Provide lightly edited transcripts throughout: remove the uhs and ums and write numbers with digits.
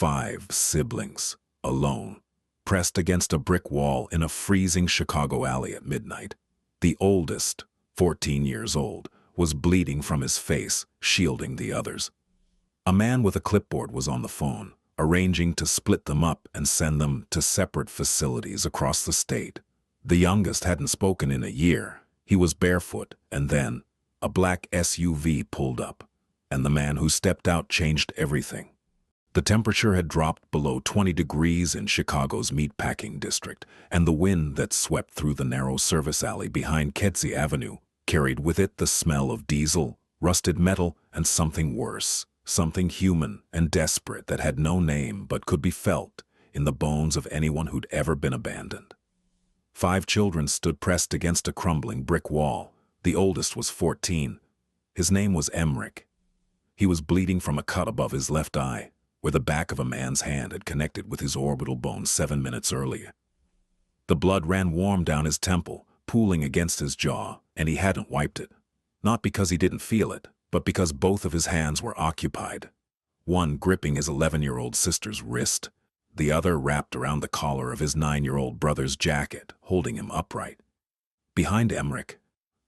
5 siblings, alone, pressed against a brick wall in a freezing Chicago alley at midnight. The oldest, 14 years old, was bleeding from his face, shielding the others. A man with a clipboard was on the phone, arranging to split them up and send them to separate facilities across the state. The youngest hadn't spoken in a year. He was barefoot, and then a black SUV pulled up, and the man who stepped out changed everything. The temperature had dropped below 20 degrees in Chicago's meatpacking district, and the wind that swept through the narrow service alley behind Kedzie Avenue carried with it the smell of diesel, rusted metal, and something worse, something human and desperate that had no name but could be felt in the bones of anyone who'd ever been abandoned. 5 children stood pressed against a crumbling brick wall. The oldest was 14. His name was Emmerich. He was bleeding from a cut above his left eye, where the back of a man's hand had connected with his orbital bone 7 minutes earlier. The blood ran warm down his temple, pooling against his jaw, and he hadn't wiped it. Not because he didn't feel it, but because both of his hands were occupied. One gripping his 11-year-old sister's wrist, the other wrapped around the collar of his 9-year-old brother's jacket, holding him upright. Behind Emmerich,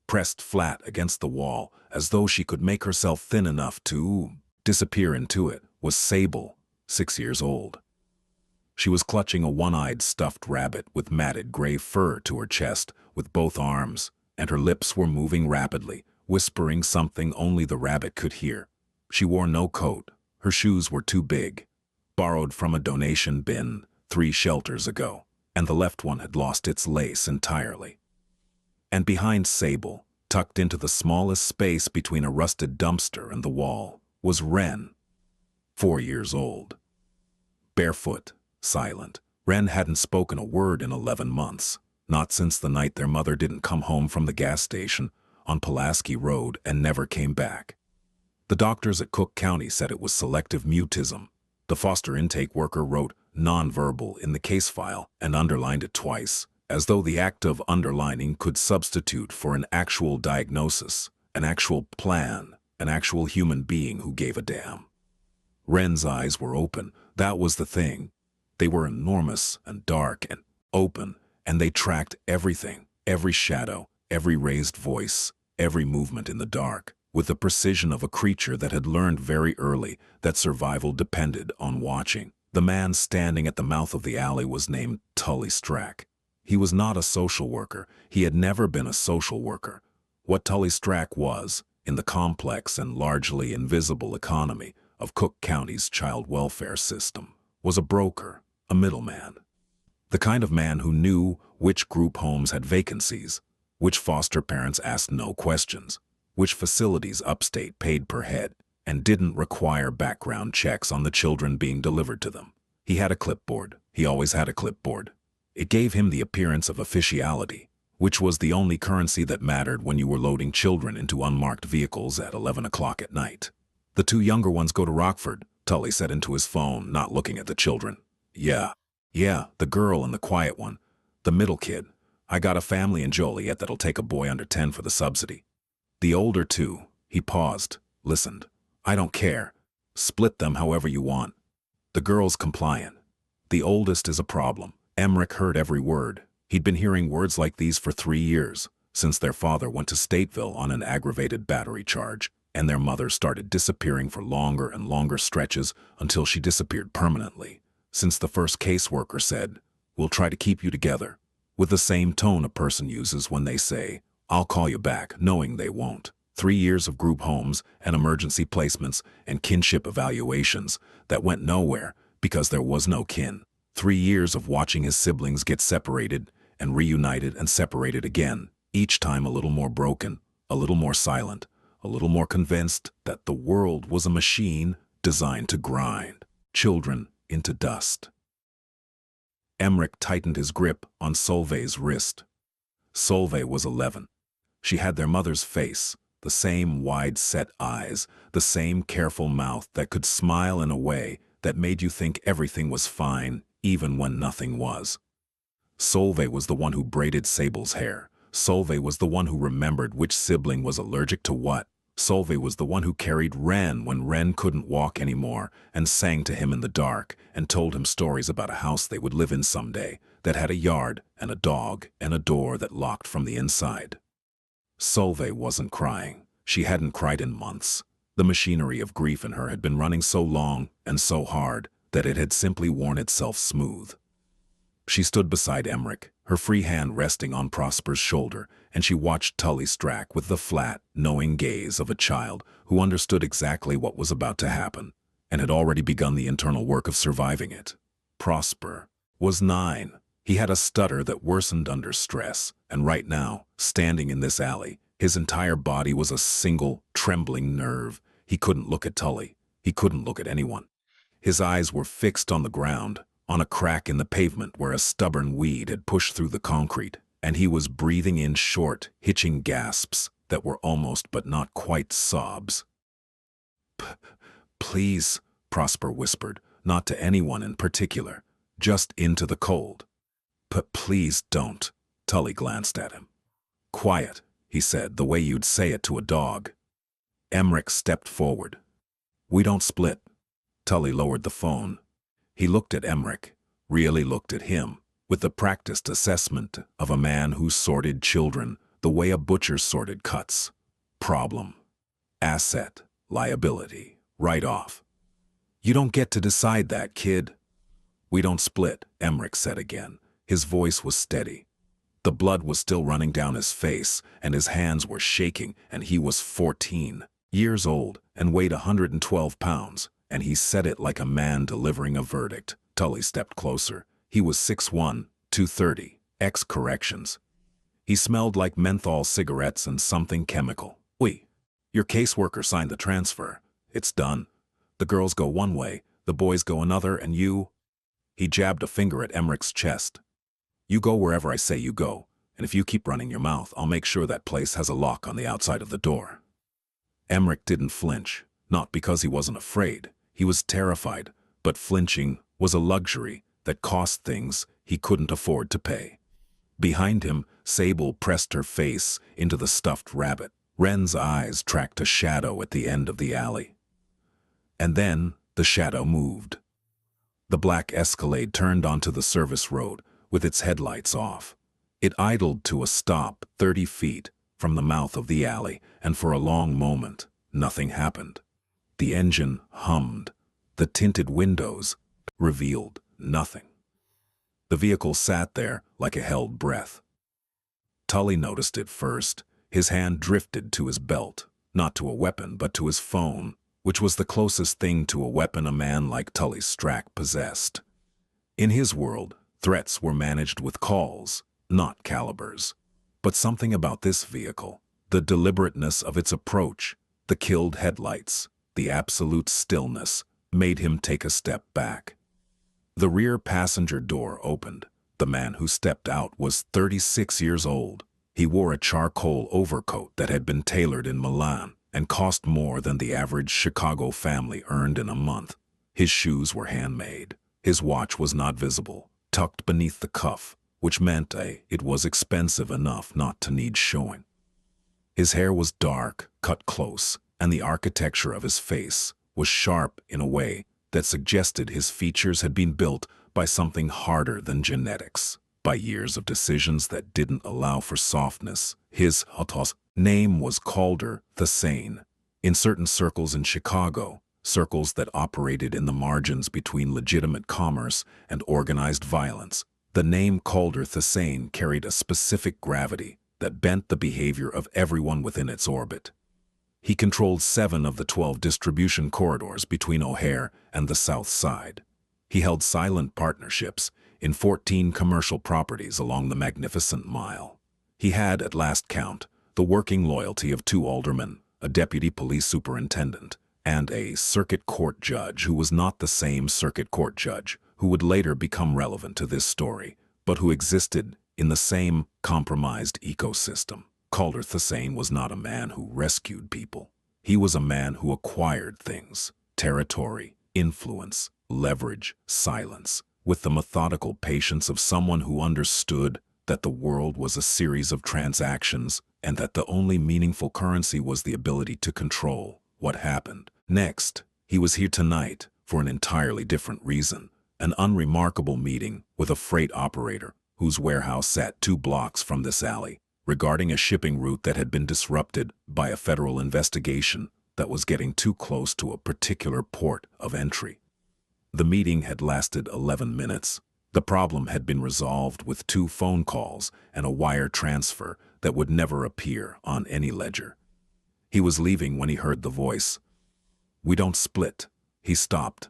pressed flat against the wall, as though she could make herself thin enough to disappear into it, was Sable, 6 years old. She was clutching a one-eyed stuffed rabbit with matted gray fur to her chest with both arms, and her lips were moving rapidly, whispering something only the rabbit could hear. She wore no coat. Her shoes were too big, borrowed from a donation bin 3 shelters ago, and the left one had lost its lace entirely. And behind Sable, tucked into the smallest space between a rusted dumpster and the wall, was Ren, 4 years old. Barefoot, silent, Ren hadn't spoken a word in 11 months, not since the night their mother didn't come home from the gas station on Pulaski Road and never came back. The doctors at Cook County said it was selective mutism. The foster intake worker wrote nonverbal in the case file and underlined it twice, as though the act of underlining could substitute for an actual diagnosis, an actual plan, an actual human being who gave a damn. Ren's eyes were open. That was the thing. They were enormous and dark and open, and they tracked everything, every shadow, every raised voice, every movement in the dark, with the precision of a creature that had learned very early that survival depended on watching. The man standing at the mouth of the alley was named Tully Strack. He was not a social worker. He had never been a social worker. What Tully Strack was, in the complex and largely invisible economy of Cook County's child welfare system, was a broker, a middleman. The kind of man who knew which group homes had vacancies, which foster parents asked no questions, which facilities upstate paid per head, and didn't require background checks on the children being delivered to them. He had a clipboard. He always had a clipboard. It gave him the appearance of officiality, which was the only currency that mattered when you were loading children into unmarked vehicles at 11 o'clock at night. "The 2 younger ones go to Rockford," Tully said into his phone, not looking at the children. Yeah, the girl and the quiet one. The middle kid. I got a family in Joliet that'll take a boy under 10 for the subsidy. The older 2, he paused, listened. I don't care. Split them however you want. The girl's compliant. The oldest is a problem. Emmerich heard every word. He'd been hearing words like these for 3 years, since their father went to Stateville on an aggravated battery charge, and their mother started disappearing for longer and longer stretches until she disappeared permanently. Since the first caseworker said, "We'll try to keep you together," with the same tone a person uses when they say, "I'll call you back," knowing they won't. 3 years of group homes and emergency placements and kinship evaluations that went nowhere because there was no kin. 3 years of watching his siblings get separated and reunited and separated again, each time a little more broken, a little more silent, a little more convinced that the world was a machine designed to grind children into dust. Emmerich tightened his grip on Solveig's wrist. Solveig was 11. She had their mother's face, the same wide-set eyes, the same careful mouth that could smile in a way that made you think everything was fine, even when nothing was. Solveig was the one who braided Sable's hair. Solveig was the one who remembered which sibling was allergic to what. Solveig was the one who carried Ren when Ren couldn't walk anymore and sang to him in the dark and told him stories about a house they would live in someday that had a yard and a dog and a door that locked from the inside. Solveig wasn't crying. She hadn't cried in months. The machinery of grief in her had been running so long and so hard that it had simply worn itself smooth. She stood beside Emmerich, her free hand resting on Prosper's shoulder, and she watched Tully Strack with the flat, knowing gaze of a child who understood exactly what was about to happen and had already begun the internal work of surviving it. Prosper was 9. He had a stutter that worsened under stress, and right now, standing in this alley, his entire body was a single, trembling nerve. He couldn't look at Tully. He couldn't look at anyone. His eyes were fixed on the ground, on a crack in the pavement where a stubborn weed had pushed through the concrete, and he was breathing in short, hitching gasps that were almost but not quite sobs. "Please," Prosper whispered, not to anyone in particular, just into the cold. Please don't." Tully glanced at him. "Quiet," he said, the way you'd say it to a dog. Emmerich stepped forward. "We don't split." Tully lowered the phone. He looked at Emmerich, really looked at him, with the practiced assessment of a man who sorted children the way a butcher sorted cuts. Problem, asset, liability, write-off. "You don't get to decide that, kid." "We don't split," Emmerich said again. His voice was steady. The blood was still running down his face, and his hands were shaking, and he was 14 years old and weighed 112 pounds, and he said it like a man delivering a verdict. Tully stepped closer. He was 6'1", 230, ex-corrections. He smelled like menthol cigarettes and something chemical. Your caseworker signed the transfer. It's done. The girls go one way, the boys go another, and you—" He jabbed a finger at Emmerich's chest. "You go wherever I say you go, and if you keep running your mouth, I'll make sure that place has a lock on the outside of the door." Emmerich didn't flinch, not because he wasn't afraid. He was terrified, but flinching was a luxury that cost things he couldn't afford to pay. Behind him, Sable pressed her face into the stuffed rabbit. Ren's eyes tracked a shadow at the end of the alley. And then the shadow moved. The black Escalade turned onto the service road with its headlights off. It idled to a stop 30 feet from the mouth of the alley, and for a long moment, nothing happened. The engine hummed. The tinted windows revealed nothing. The vehicle sat there like a held breath. Tully noticed it first. His hand drifted to his belt, not to a weapon, but to his phone, which was the closest thing to a weapon a man like Tully Strack possessed. In his world, threats were managed with calls, not calibers. But something about this vehicle, the deliberateness of its approach, the killed headlights, the absolute stillness, made him take a step back. The rear passenger door opened. The man who stepped out was 36 years old. He wore a charcoal overcoat that had been tailored in Milan and cost more than the average Chicago family earned in a month. His shoes were handmade. His watch was not visible, tucked beneath the cuff, which meant it was expensive enough not to need showing. His hair was dark, cut close, and the architecture of his face was sharp in a way that suggested his features had been built by something harder than genetics, by years of decisions that didn't allow for softness. His name was Calder the Sane. In certain circles in Chicago, circles that operated in the margins between legitimate commerce and organized violence, the name Calder the Sane carried a specific gravity that bent the behavior of everyone within its orbit. He controlled 7 of the 12 distribution corridors between O'Hare and the South Side. He held silent partnerships in 14 commercial properties along the Magnificent Mile. He had, at last count, the working loyalty of 2 aldermen, a deputy police superintendent, and a circuit court judge who was not the same circuit court judge who would later become relevant to this story, but who existed in the same compromised ecosystem. Calder the Sane was not a man who rescued people. He was a man who acquired things: territory, influence, leverage, silence, with the methodical patience of someone who understood that the world was a series of transactions and that the only meaningful currency was the ability to control what happened next. He was here tonight for an entirely different reason, an unremarkable meeting with a freight operator whose warehouse sat 2 blocks from this alley, regarding a shipping route that had been disrupted by a federal investigation that was getting too close to a particular port of entry. The meeting had lasted 11 minutes. The problem had been resolved with 2 phone calls and a wire transfer that would never appear on any ledger. He was leaving when he heard the voice. "We don't split." He stopped.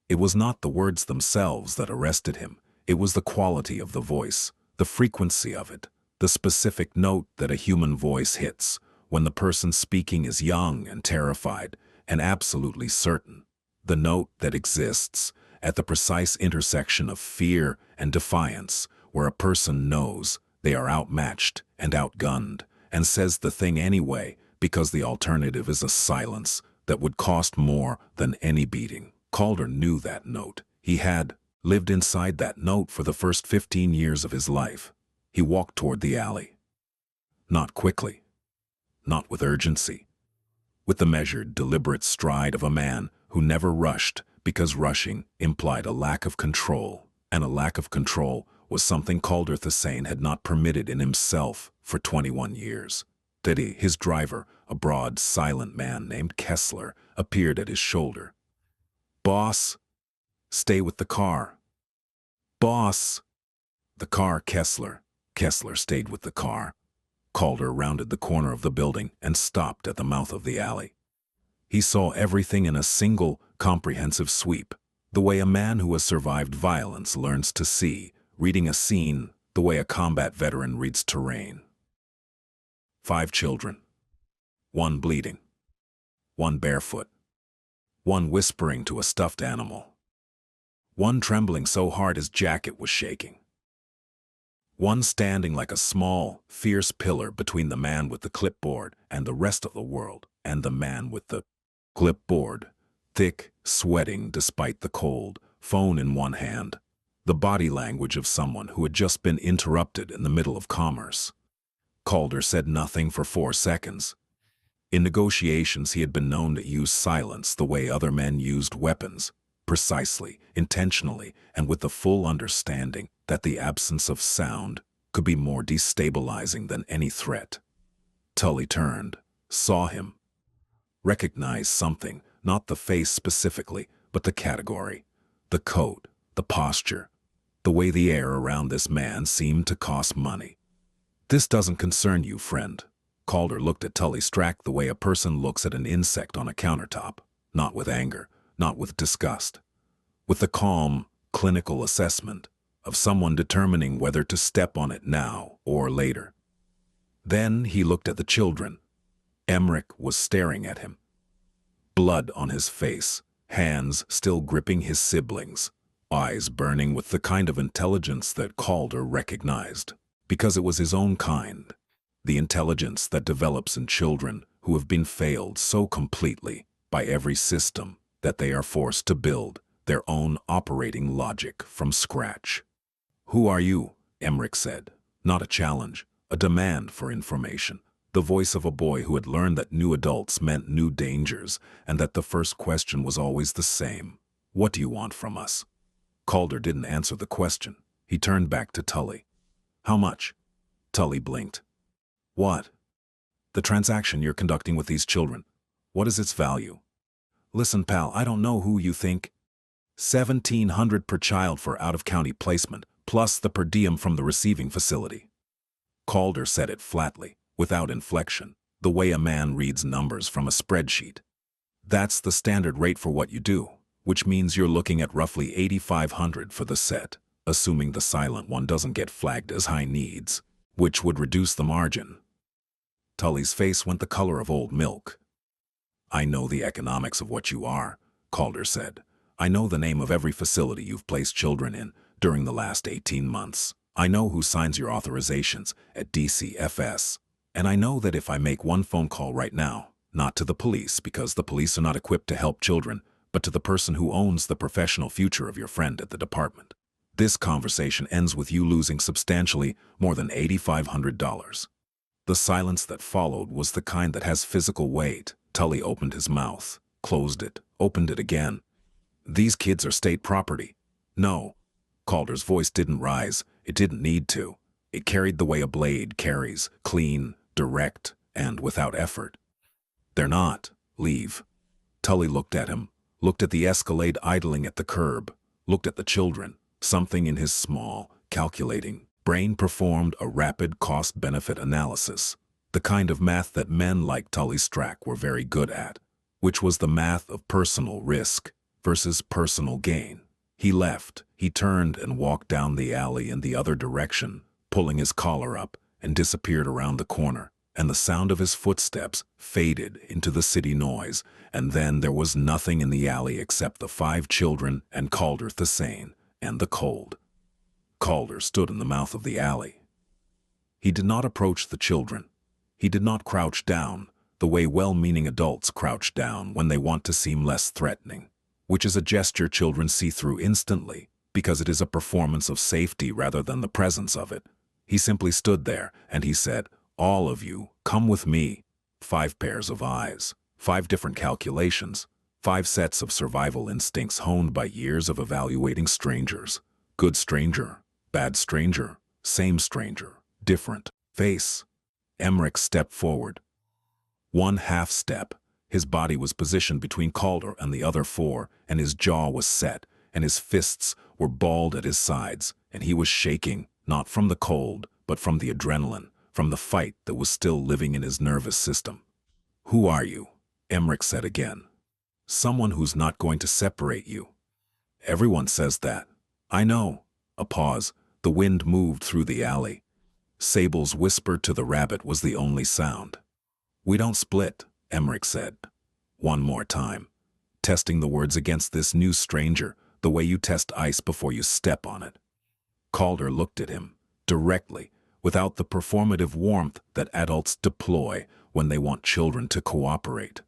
It was not the words themselves that arrested him. It was the quality of the voice, the frequency of it, the specific note that a human voice hits when the person speaking is young and terrified and absolutely certain. The note that exists at the precise intersection of fear and defiance, where a person knows they are outmatched and outgunned and says the thing anyway because the alternative is a silence that would cost more than any beating. Calder knew that note. He had lived inside that note for the first 15 years of his life. He walked toward the alley. Not quickly, not with urgency, with the measured, deliberate stride of a man who never rushed because rushing implied a lack of control, and a lack of control was something Calder Thesane had not permitted in himself for 21 years. Teddy, his driver, a broad, silent man named Kessler, appeared at his shoulder. "Boss, stay with the car." "Boss." The car, Kessler. Kessler stayed with the car. Calder rounded the corner of the building and stopped at the mouth of the alley. He saw everything in a single, comprehensive sweep, the way a man who has survived violence learns to see, reading a scene the way a combat veteran reads terrain. 5 children. 1 bleeding. 1 barefoot. 1 whispering to a stuffed animal. 1 trembling so hard his jacket was shaking. 1 standing like a small, fierce pillar between the man with the clipboard and the rest of the world, and the man with the clipboard, thick, sweating despite the cold, phone in one hand, the body language of someone who had just been interrupted in the middle of commerce. Calder said nothing for 4 seconds. In negotiations, he had been known to use silence the way other men used weapons, precisely, intentionally, and with the full understanding that the absence of sound could be more destabilizing than any threat. Tully turned, saw him, recognized something, not the face specifically, but the category, the coat, the posture, the way the air around this man seemed to cost money. "This doesn't concern you, friend." Calder looked at Tully Strack the way a person looks at an insect on a countertop, not with anger, not with disgust, with the calm, clinical assessment of someone determining whether to step on it now or later. Then he looked at the children. Emmerich was staring at him, blood on his face, hands still gripping his siblings, eyes burning with the kind of intelligence that Calder recognized, because it was his own kind, the intelligence that develops in children who have been failed so completely by every system that they are forced to build their own operating logic from scratch. "Who are you?" Emmerich said. Not a challenge, a demand for information. The voice of a boy who had learned that new adults meant new dangers, and that the first question was always the same. "What do you want from us?" Calder didn't answer the question. He turned back to Tully. "How much?" Tully blinked. "What?" "The transaction you're conducting with these children. What is its value?" "Listen, pal, I don't know who you think. $1,700 per child for out-of-county placement, plus the per diem from the receiving facility." Calder said it flatly, without inflection, the way a man reads numbers from a spreadsheet. "That's the standard rate for what you do, which means you're looking at roughly $8,500 for the set, assuming the silent one doesn't get flagged as high needs, which would reduce the margin." Tully's face went the color of old milk. "I know the economics of what you are," Calder said. "I know the name of every facility you've placed children in during the last 18 months. I know who signs your authorizations at DCFS. And I know that if I make one phone call right now, not to the police because the police are not equipped to help children, but to the person who owns the professional future of your friend at the department, this conversation ends with you losing substantially more than $8,500. The silence that followed was the kind that has physical weight. Tully opened his mouth, closed it, opened it again. These kids are state property. No. Calder's voice didn't rise. It didn't need to. It carried the way a blade carries, clean, direct, and without effort. They're not. Leave. Tully looked at him, looked at the Escalade idling at the curb, looked at the children. Something in his small, calculating brain performed a rapid cost-benefit analysis, the kind of math that men like Tully Strack were very good at, which was the math of personal risk versus personal gain. He left, he turned and walked down the alley in the other direction, pulling his collar up, and disappeared around the corner, and the sound of his footsteps faded into the city noise, and then there was nothing in the alley except the 5 children and Calder Thesane and the cold. Calder stood in the mouth of the alley. He did not approach the children. He did not crouch down, the way well-meaning adults crouch down when they want to seem less threatening, which is a gesture children see through instantly, because it is a performance of safety rather than the presence of it. He simply stood there, and he said, "All of you, come with me." 5 pairs of eyes, 5 different calculations, 5 sets of survival instincts honed by years of evaluating strangers. Good stranger, bad stranger, same stranger, different face. Emmerich stepped forward. 1 half step. His body was positioned between Calder and the other 4, and his jaw was set, and his fists were balled at his sides, and he was shaking, not from the cold, but from the adrenaline, from the fight that was still living in his nervous system. "Who are you?" Emmerich said again. "Someone who's not going to separate you." "Everyone says that." "I know." A pause. The wind moved through the alley. Sable's whisper to the rabbit was the only sound. "We don't split," Emmerich said. One more time, testing the words against this new stranger, the way you test ice before you step on it. Calder looked at him, directly, without the performative warmth that adults deploy when they want children to cooperate,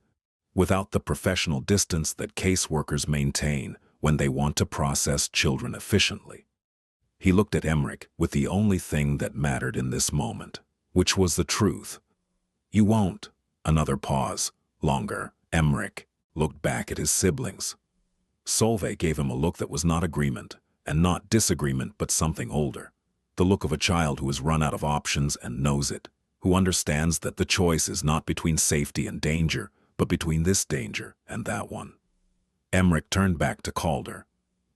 without the professional distance that caseworkers maintain when they want to process children efficiently. He looked at Emmerich with the only thing that mattered in this moment, which was the truth. "You won't." Another pause. Longer. Emmerich looked back at his siblings. Solveig gave him a look that was not agreement, and not disagreement, but something older. The look of a child who has run out of options and knows it, who understands that the choice is not between safety and danger, but between this danger and that one. Emmerich turned back to Calder.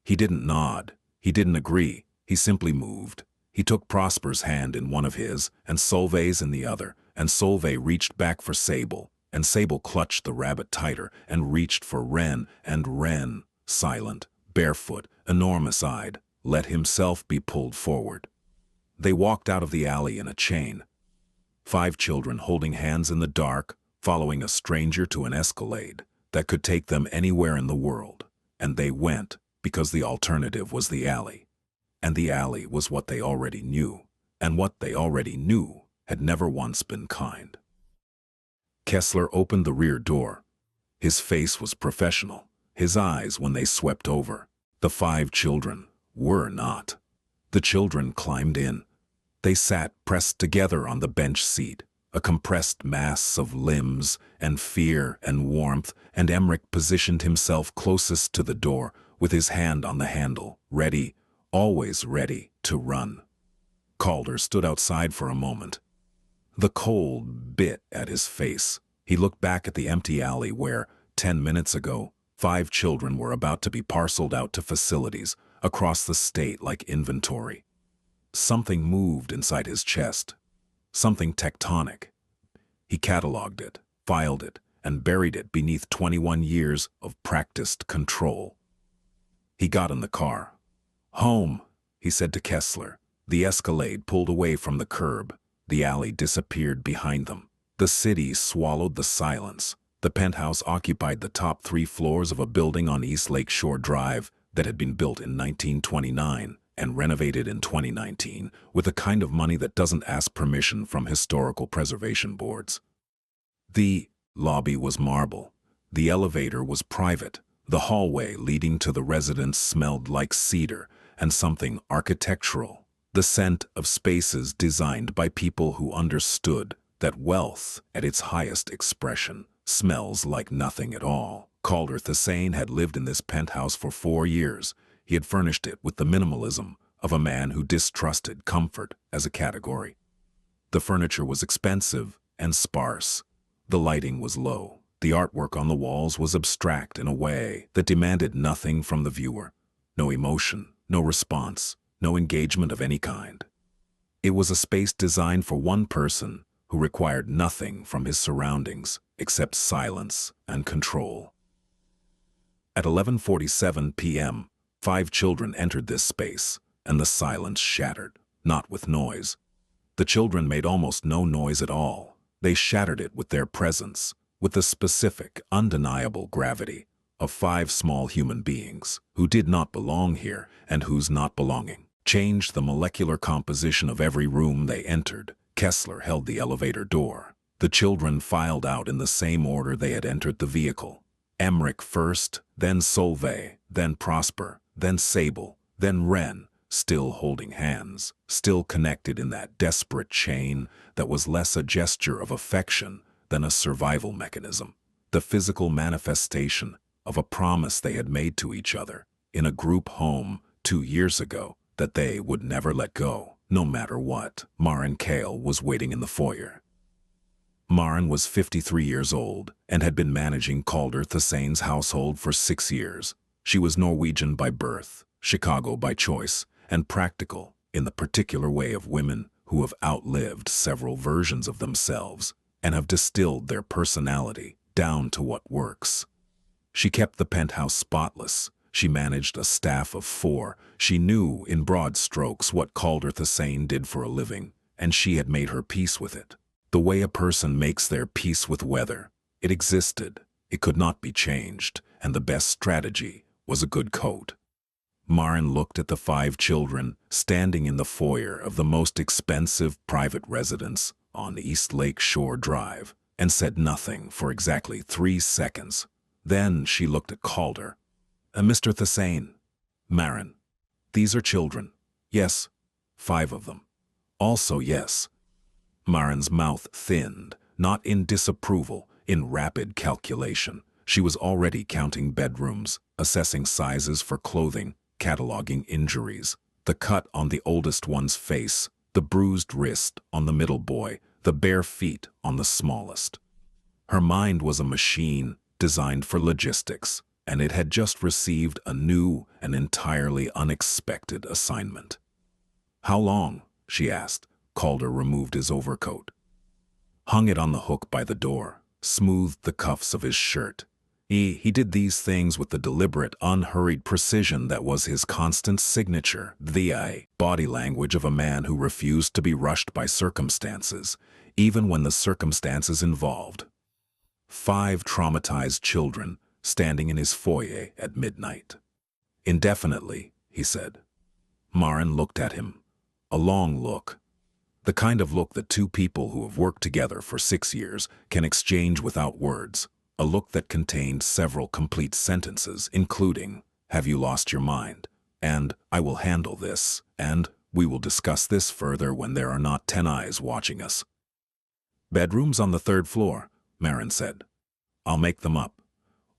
He didn't nod. He didn't agree. He simply moved. He took Prosper's hand in one of his, and Solveig's in the other, and Solveig reached back for Sable, and Sable clutched the rabbit tighter and reached for Ren, and Ren, silent, barefoot, enormous-eyed, let himself be pulled forward. They walked out of the alley in a chain. 5 children holding hands in the dark, following a stranger to an Escalade that could take them anywhere in the world, and they went because the alternative was the alley. And the alley was what they already knew, and what they already knew had never once been kind. Kessler opened the rear door. His face was professional, his eyes when they swept over. The 5 children were not. The children climbed in. They sat pressed together on the bench seat, a compressed mass of limbs and fear and warmth, and Emmerich positioned himself closest to the door with his hand on the handle, ready, always ready to run. Calder stood outside for a moment. The cold bit at his face. He looked back at the empty alley where, 10 minutes ago, 5 children were about to be parceled out to facilities across the state like inventory. Something moved inside his chest. Something tectonic. He cataloged it, filed it, and buried it beneath 21 years of practiced control. He got in the car. "Home," he said to Kessler. The Escalade pulled away from the curb. The alley disappeared behind them. The city swallowed the silence. The penthouse occupied the top 3 floors of a building on East Lake Shore Drive that had been built in 1929 and renovated in 2019 with the kind of money that doesn't ask permission from historical preservation boards. The lobby was marble. The elevator was private. The hallway leading to the residence smelled like cedar and something architectural, the scent of spaces designed by people who understood that wealth, at its highest expression, smells like nothing at all. Calder Thassain had lived in this penthouse for 4 years. He had furnished it with the minimalism of a man who distrusted comfort as a category. The furniture was expensive and sparse. The lighting was low. The artwork on the walls was abstract in a way that demanded nothing from the viewer. No emotion, no response, no engagement of any kind. It was a space designed for one person who required nothing from his surroundings except silence and control. At 11:47 p.m., 5 children entered this space, and the silence shattered, not with noise. The children made almost no noise at all. They shattered it with their presence, with the specific, undeniable gravity of 5 small human beings who did not belong here and whose not belonging changed the molecular composition of every room they entered. Kessler held the elevator door. The children filed out in the same order they had entered the vehicle. Emmerich first, then Solveig, then Prosper, then Sable, then Wren, still holding hands, still connected in that desperate chain that was less a gesture of affection than a survival mechanism, the physical manifestation of a promise they had made to each other in a group home 2 years ago that they would never let go, no matter what. Maren Kale was waiting in the foyer. Maren was 53 years old and had been managing Calder Thassain's household for 6 years. She was Norwegian by birth, Chicago by choice, and practical in the particular way of women who have outlived several versions of themselves and have distilled their personality down to what works. She kept the penthouse spotless. She managed a staff of 4. She knew in broad strokes what Calder Thassain did for a living, and she had made her peace with it. The way a person makes their peace with weather. It existed. It could not be changed, and the best strategy was a good coat. Maren looked at the 5 children standing in the foyer of the most expensive private residence on East Lake Shore Drive and said nothing for exactly 3 seconds. Then she looked at Calder. Mr. Thassain. Maren. These are children. Yes. 5 of them. Also yes. Maren's mouth thinned, not in disapproval, in rapid calculation. She was already counting bedrooms, assessing sizes for clothing, cataloging injuries. The cut on the oldest one's face, the bruised wrist on the middle boy, the bare feet on the smallest. Her mind was a machine designed for logistics, and it had just received a new and entirely unexpected assignment. "How long?" she asked. Calder removed his overcoat, hung it on the hook by the door, smoothed the cuffs of his shirt. He did these things with the deliberate, unhurried precision that was his constant signature, the body language of a man who refused to be rushed by circumstances, even when the circumstances involved 5 traumatized children standing in his foyer at midnight. "Indefinitely," he said. Maren looked at him. A long look. The kind of look that 2 people who have worked together for 6 years can exchange without words. A look that contained several complete sentences, including, "Have you lost your mind?" and "I will handle this," and "We will discuss this further when there are not 10 eyes watching us." "Bedrooms on the 3rd floor," Maren said. "I'll make them up.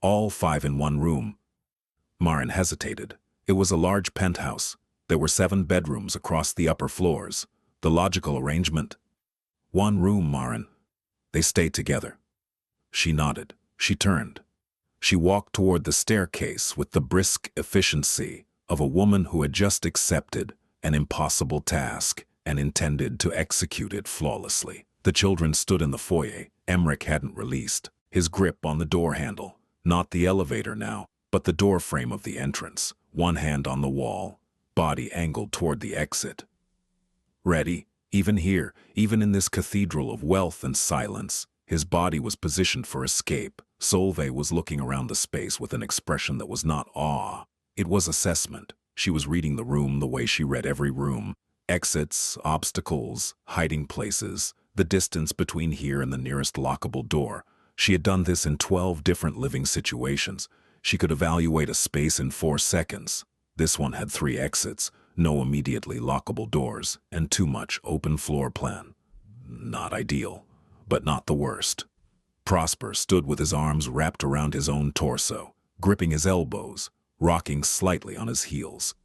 All 5 in one room." Maren hesitated. It was a large penthouse. There were 7 bedrooms across the upper floors. The logical arrangement. "One room, Maren." They stayed together. She nodded. She turned. She walked toward the staircase with the brisk efficiency of a woman who had just accepted an impossible task and intended to execute it flawlessly. The children stood in the foyer. Emmerich hadn't released his grip on the door handle. Not the elevator now, but the door frame of the entrance. One hand on the wall, body angled toward the exit. Ready, even here, even in this cathedral of wealth and silence, his body was positioned for escape. Solveig was looking around the space with an expression that was not awe. It was assessment. She was reading the room the way she read every room. Exits, obstacles, hiding places, the distance between here and the nearest lockable door. She had done this in 12 different living situations. She could evaluate a space in 4 seconds. This one had 3 exits, no immediately lockable doors, and too much open floor plan. Not ideal. but not the worst. Prosper stood with his arms wrapped around his own torso, gripping his elbows, rocking slightly on his heels.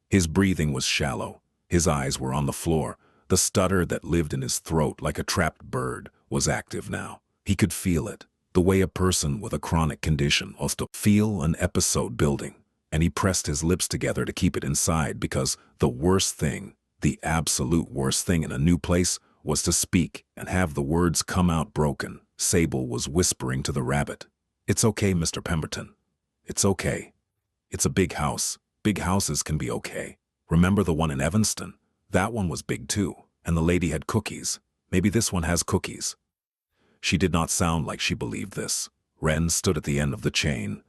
His breathing was shallow, his eyes were on the floor, the stutter that lived in his throat like a trapped bird was active now. He could feel it, the way a person with a chronic condition will feel an episode building, and he pressed his lips together to keep it inside because the worst thing, the absolute worst thing in a new place was to speak and have the words come out broken. Sable was whispering to the rabbit. "It's okay, Mr. Pemberton. It's okay. It's a big house. Big houses can be okay. Remember the one in Evanston? That one was big too, and the lady had cookies. Maybe this one has cookies." She did not sound like she believed this. Ren stood at the end of the chain.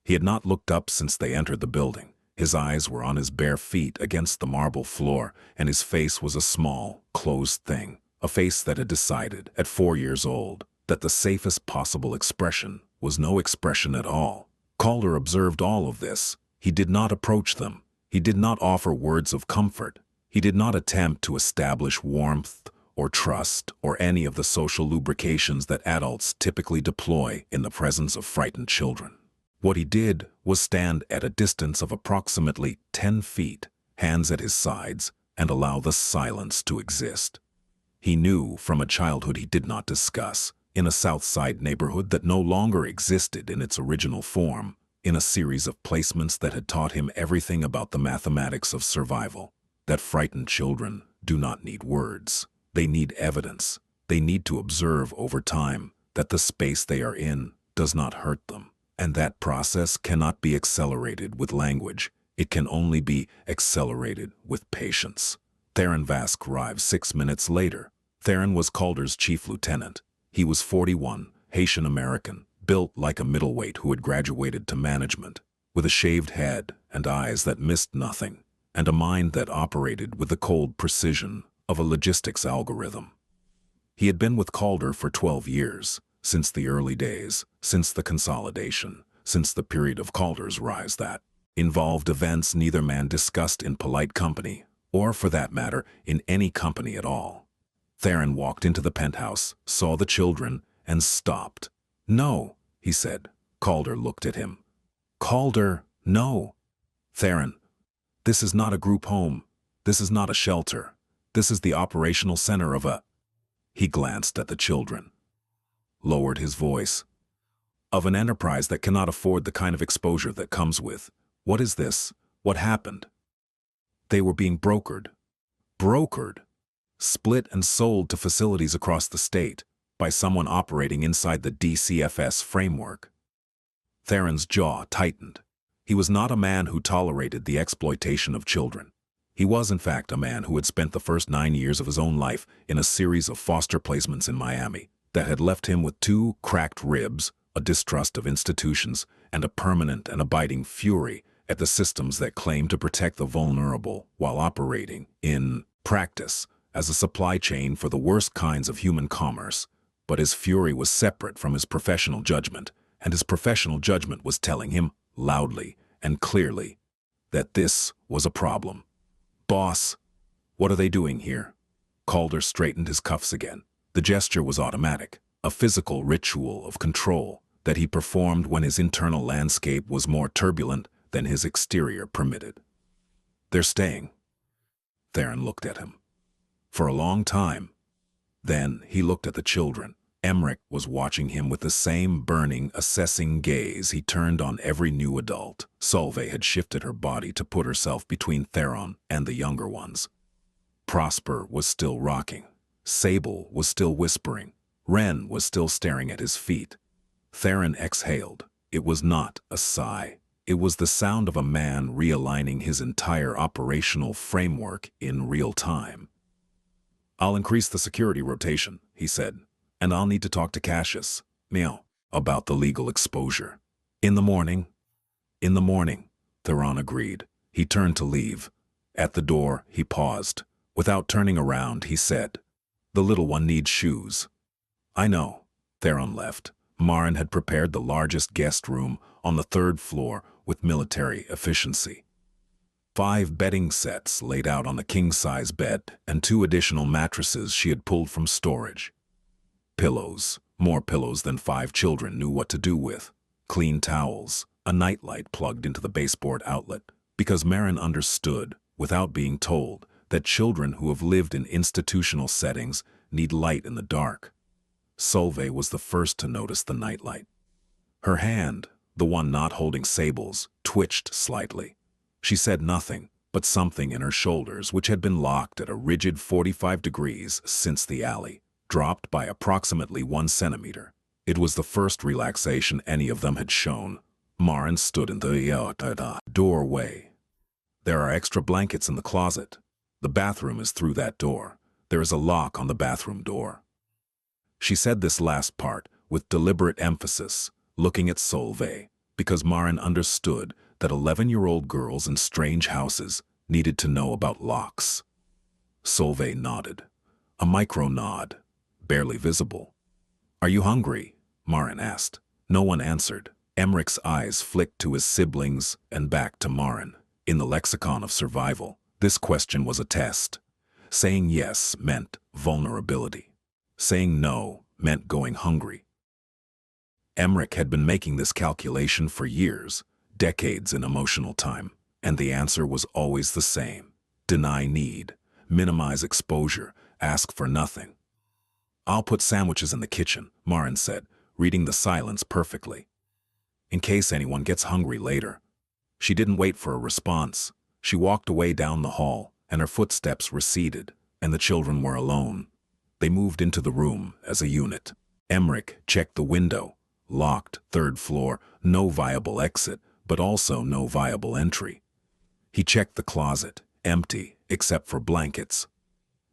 He had not looked up since they entered the building. His eyes were on his bare feet against the marble floor, and his face was a small, closed thing. A face that had decided, at 4 years old, that the safest possible expression was no expression at all. Calder observed all of this. He did not approach them. He did not offer words of comfort. He did not attempt to establish warmth or trust or any of the social lubrications that adults typically deploy in the presence of frightened children. What he did was stand at a distance of approximately 10 feet, hands at his sides, and allow the silence to exist. He knew from a childhood he did not discuss, in a South Side neighborhood that no longer existed in its original form, in a series of placements that had taught him everything about the mathematics of survival, that frightened children do not need words. They need evidence. They need to observe over time that the space they are in does not hurt them. And that process cannot be accelerated with language. It can only be accelerated with patience. Theron Vask arrived 6 minutes later. Theron was Calder's chief lieutenant. He was 41, Haitian-American, built like a middleweight who had graduated to management, with a shaved head and eyes that missed nothing, and a mind that operated with the cold precision of a logistics algorithm. He had been with Calder for 12 years, since the early days, since the consolidation, since the period of Calder's rise that involved events neither man discussed in polite company, or for that matter, in any company at all. Theron walked into the penthouse, saw the children, and stopped. "No," he said. Calder looked at him. "Calder, no." "Theron, this is not a group home. This is not a shelter. This is the operational center of a—" He glanced at the children, lowered his voice. "Of an enterprise that cannot afford the kind of exposure that comes with. What is this? What happened?" They were being brokered. Brokered. Split and sold to facilities across the state by someone operating inside the DCFS framework. Theron's jaw tightened. He was not a man who tolerated the exploitation of children. He was, in fact, a man who had spent the first 9 years of his own life in a series of foster placements in Miami that had left him with 2 cracked ribs, a distrust of institutions, and a permanent and abiding fury at the systems that claim to protect the vulnerable while operating, in practice, as a supply chain for the worst kinds of human commerce. But his fury was separate from his professional judgment, and his professional judgment was telling him, loudly and clearly, that this was a problem. "Boss, what are they doing here?" Calder straightened his cuffs again. The gesture was automatic, a physical ritual of control that he performed when his internal landscape was more turbulent than his exterior permitted. "They're staying." Theron looked at him. For a long time. Then he looked at the children. Emmerich was watching him with the same burning, assessing gaze he turned on every new adult. Solveig had shifted her body to put herself between Theron and the younger ones. Prosper was still rocking. Sable was still whispering. Ren was still staring at his feet. Theron exhaled. It was not a sigh. It was the sound of a man realigning his entire operational framework in real time. "I'll increase the security rotation," he said. "And I'll need to talk to Cassius, meow, about the legal exposure." "In the morning?" "In the morning," Theron agreed. He turned to leave. At the door, he paused. Without turning around, he said, "The little one needs shoes." "I know." Theron left. Marin had prepared the largest guest room on the 3rd floor with military efficiency. 5 bedding sets laid out on a king-size bed and 2 additional mattresses she had pulled from storage. Pillows, more pillows than 5 children knew what to do with. Clean towels, a nightlight plugged into the baseboard outlet, because Marin understood, without being told, that children who have lived in institutional settings need light in the dark. Solveig was the first to notice the nightlight. Her hand, the one not holding Sable's, twitched slightly. She said nothing, but something in her shoulders, which had been locked at a rigid 45 degrees since the alley, dropped by approximately 1 centimeter. It was the first relaxation any of them had shown. Marin stood in the doorway. There are extra blankets in the closet. The bathroom is through that door. There is a lock on the bathroom door. She said this last part with deliberate emphasis, looking at Solveig, because Marin understood that 11-year-old girls in strange houses needed to know about locks. Solveig nodded. A micro-nod, barely visible. "Are you hungry?" Marin asked. No one answered. Emmerich's eyes flicked to his siblings and back to Marin. In the lexicon of survival, this question was a test. Saying yes meant vulnerability. Saying no meant going hungry. Emmerich had been making this calculation for years, decades in emotional time, and the answer was always the same. Deny need, minimize exposure, ask for nothing. "I'll put sandwiches in the kitchen," Marin said, reading the silence perfectly. "In case anyone gets hungry later." She didn't wait for a response. She walked away down the hall, and her footsteps receded, and the children were alone. They moved into the room as a unit. Emmerich checked the window. Locked, 3rd floor, no viable exit, but also no viable entry. He checked the closet, empty, except for blankets.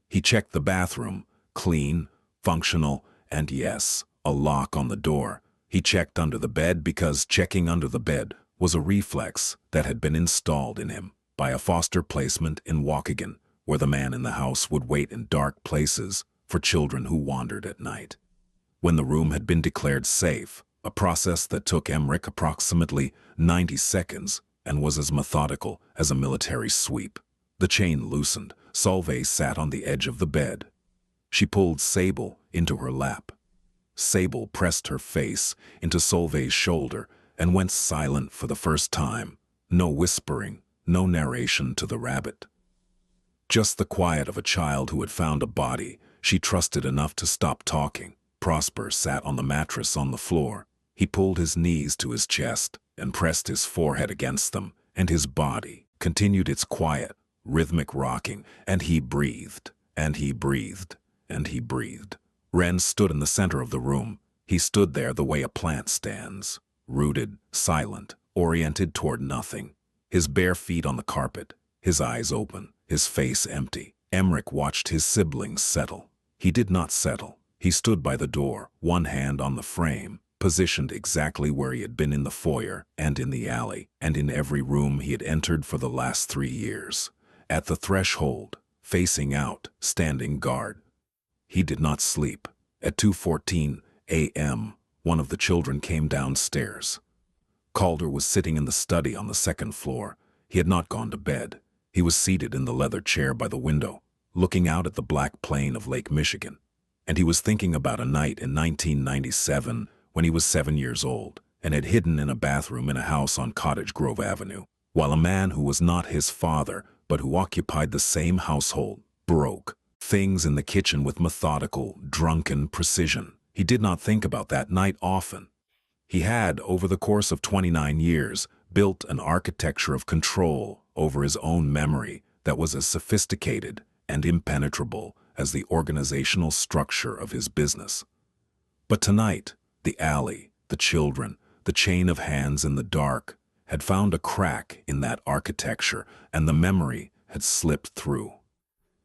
He checked the bathroom, clean, functional, and yes, a lock on the door. He checked under the bed because checking under the bed was a reflex that had been installed in him by a foster placement in Waukegan, where the man in the house would wait in dark places for children who wandered at night. When the room had been declared safe, a process that took Emmerich approximately 90 seconds and was as methodical as a military sweep, the chain loosened. Solveig sat on the edge of the bed. She pulled Sable into her lap. Sable pressed her face into Solveig's shoulder and went silent for the first time. No whispering, no narration to the rabbit. Just the quiet of a child who had found a body she trusted enough to stop talking. Prosper sat on the mattress on the floor. He pulled his knees to his chest and pressed his forehead against them, and his body continued its quiet, rhythmic rocking, and he breathed, and he breathed, and he breathed. Ren stood in the center of the room. He stood there the way a plant stands, rooted, silent, oriented toward nothing, his bare feet on the carpet, his eyes open, his face empty. Emmerich watched his siblings settle. He did not settle. He stood by the door, one hand on the frame, positioned exactly where he had been in the foyer and in the alley and in every room he had entered for the last 3 years. At the threshold, facing out, standing guard. He did not sleep. At 2:14 a.m., one of the children came downstairs. Calder was sitting in the study on the 2nd floor. He had not gone to bed. He was seated in the leather chair by the window, looking out at the black plain of Lake Michigan. And he was thinking about a night in 1997 when he was 7 years old and had hidden in a bathroom in a house on Cottage Grove Avenue, while a man who was not his father but who occupied the same household broke things in the kitchen with methodical, drunken precision. He did not think about that night often. He had, over the course of 29 years, built an architecture of control over his own memory that was as sophisticated and impenetrable as the organizational structure of his business. But tonight, the alley, the children, the chain of hands in the dark had found a crack in that architecture, and the memory had slipped through.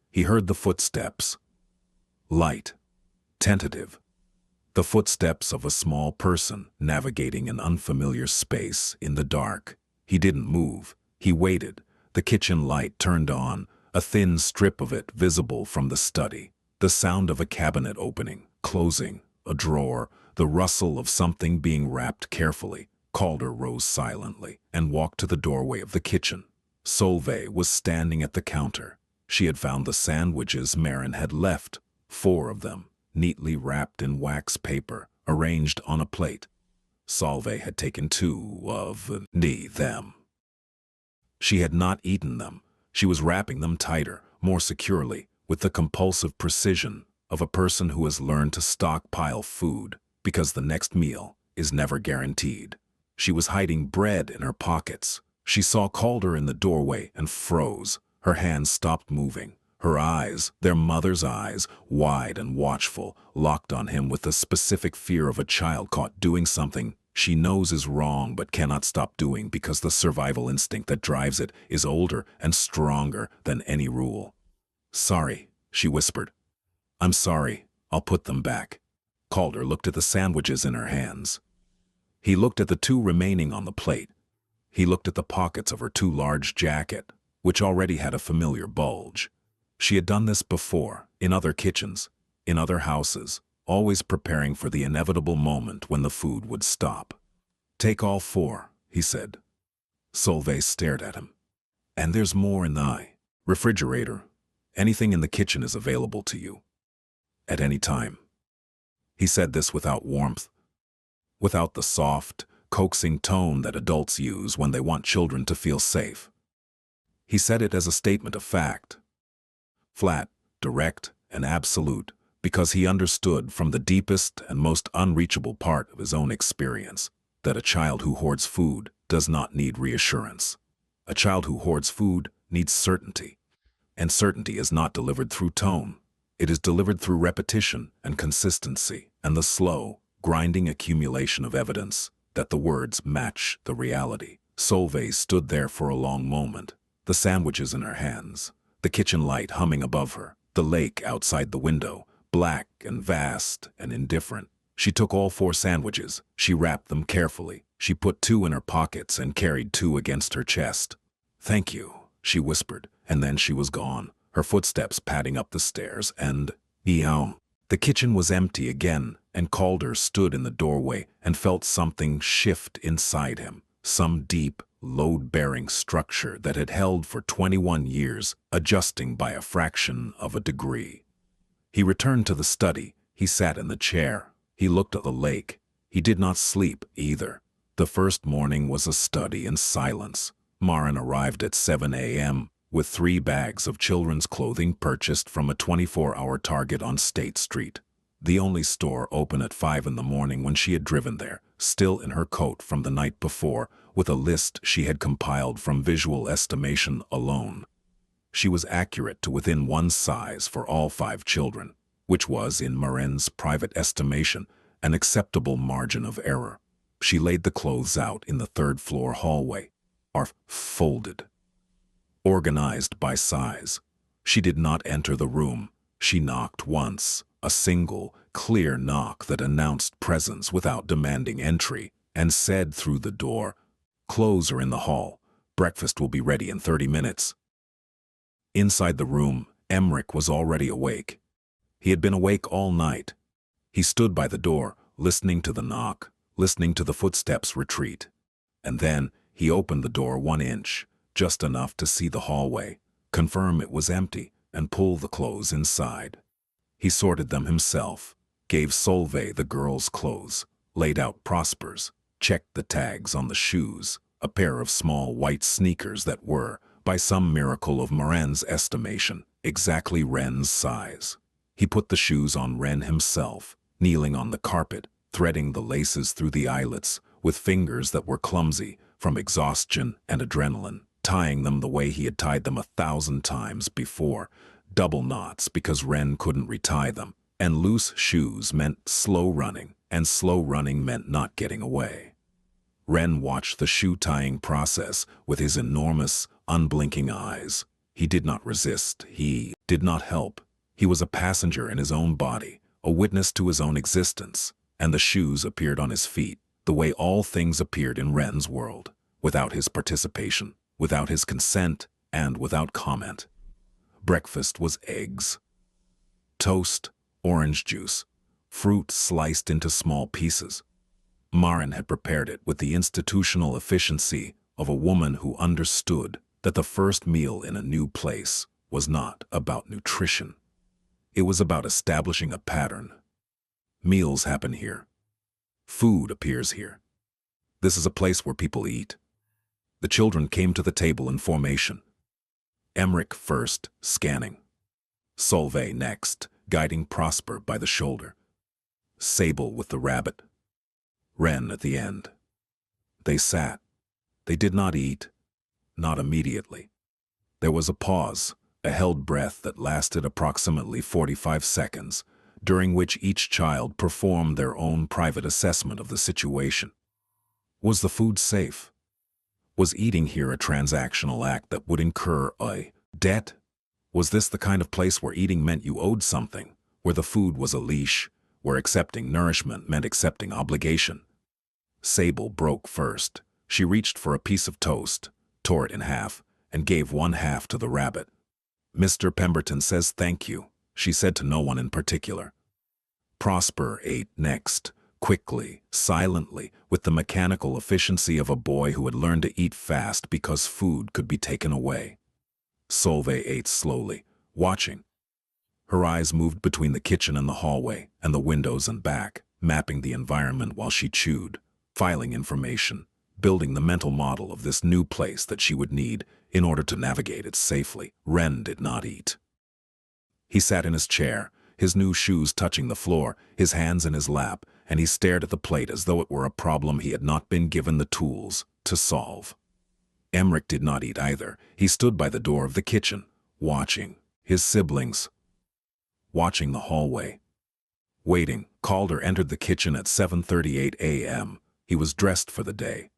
He heard the footsteps. Light, tentative. The footsteps of a small person navigating an unfamiliar space in the dark. He didn't move. He waited. The kitchen light turned on, a thin strip of it visible from the study. The sound of a cabinet opening, closing, a drawer, the rustle of something being wrapped carefully. Calder rose silently and walked to the doorway of the kitchen. Solveig was standing at the counter. She had found the sandwiches Marin had left, 4 of them. neatly wrapped in wax paper, arranged on a plate. Solveig had taken two of them. She had not eaten them. She was wrapping them tighter, more securely, with the compulsive precision of a person who has learned to stockpile food because the next meal is never guaranteed. She was hiding bread in her pockets. She saw Calder in the doorway and froze. Her hands stopped moving. Her eyes, their mother's eyes, wide and watchful, locked on him with the specific fear of a child caught doing something she knows is wrong but cannot stop doing because the survival instinct that drives it is older and stronger than any rule. "Sorry," she whispered. "I'm sorry. I'll put them back." Calder looked at the sandwiches in her hands. He looked at the two remaining on the plate. He looked at the pockets of her too large jacket, which already had a familiar bulge. She had done this before, in other kitchens, in other houses, always preparing for the inevitable moment when the food would stop. "Take all four," he said. Solveig stared at him. "And there's more in the refrigerator. Anything in the kitchen is available to you. At any time." He said this without warmth, without the soft, coaxing tone that adults use when they want children to feel safe. He said it as a statement of fact. Flat, direct, and absolute, because he understood from the deepest and most unreachable part of his own experience that a child who hoards food does not need reassurance. A child who hoards food needs certainty. And certainty is not delivered through tone. It is delivered through repetition and consistency and the slow, grinding accumulation of evidence that the words match the reality. Solveig stood there for a long moment, the sandwiches in her hands, the kitchen light humming above her, the lake outside the window, black and vast and indifferent. She took all four sandwiches. She wrapped them carefully. She put two in her pockets and carried two against her chest. "Thank you," she whispered, and then she was gone, her footsteps padding up the stairs, and meow. The kitchen was empty again, and Calder stood in the doorway and felt something shift inside him, some deep, load-bearing structure that had held for 21 years, adjusting by a fraction of a degree. He returned to the study. He sat in the chair. He looked at the lake. He did not sleep either. The first morning was a study in silence. Maren arrived at 7 a.m. with 3 bags of children's clothing purchased from a 24-hour Target on State Street, the only store open at 5 in the morning when she had driven there, still in her coat from the night before, with a list she had compiled from visual estimation alone. She was accurate to within one size for all 5 children, which was, in Maren's private estimation, an acceptable margin of error. She laid the clothes out in the 3rd-floor hallway, folded, organized by size. She did not enter the room. She knocked once, a single, clear knock that announced presence without demanding entry, and said through the door, "Clothes are in the hall. Breakfast will be ready in 30 minutes. Inside the room, Emmerich was already awake. He had been awake all night. He stood by the door, listening to the knock, listening to the footsteps retreat. And then he opened the door 1 inch, just enough to see the hallway, confirm it was empty, and pull the clothes inside. He sorted them himself, gave Solveig the girls' clothes, laid out Prosper's, checked the tags on the shoes, a pair of small white sneakers that were, by some miracle of Maren's estimation, exactly Wren's size. He put the shoes on Wren himself, kneeling on the carpet, threading the laces through the eyelets, with fingers that were clumsy from exhaustion and adrenaline, tying them the way he had tied them 1,000 times before, double knots because Wren couldn't retie them, and loose shoes meant slow running, and slow running meant not getting away. Wren watched the shoe-tying process with his enormous, unblinking eyes. He did not resist. He did not help. He was a passenger in his own body, a witness to his own existence, and the shoes appeared on his feet, the way all things appeared in Wren's world, without his participation, without his consent, and without comment. Breakfast was eggs, toast, orange juice, fruit sliced into small pieces. Maren had prepared it with the institutional efficiency of a woman who understood that the first meal in a new place was not about nutrition. It was about establishing a pattern, Meals happen here. Food appears here. This is a place where people eat. The children came to the table in formation. Emmerich first, scanning. Solveig next, guiding Prosper by the shoulder. Sable with the rabbit. Wren at the end. They sat. They did not eat. Not immediately. There was a pause, a held breath that lasted approximately 45 seconds, during which each child performed their own private assessment of the situation. Was the food safe? Was eating here a transactional act that would incur a debt? Was this the kind of place where eating meant you owed something, where the food was a leash, where accepting nourishment meant accepting obligation? Sable broke first. She reached for a piece of toast, tore it in half, and gave one half to the rabbit. "Mr. Pemberton says thank you," she said to no one in particular. Prosper ate next, quickly, silently, with the mechanical efficiency of a boy who had learned to eat fast because food could be taken away. Solveig ate slowly, watching. Her eyes moved between the kitchen and the hallway, and the windows and back, mapping the environment while she chewed, filing information, building the mental model of this new place that she would need in order to navigate it safely. Wren did not eat. He sat in his chair, his new shoes touching the floor, his hands in his lap, and he stared at the plate as though it were a problem he had not been given the tools to solve. Emmerich did not eat either. He stood by the door of the kitchen, watching his siblings, watching the hallway. Waiting, Calder entered the kitchen at 7:38 a.m. He was dressed for the day.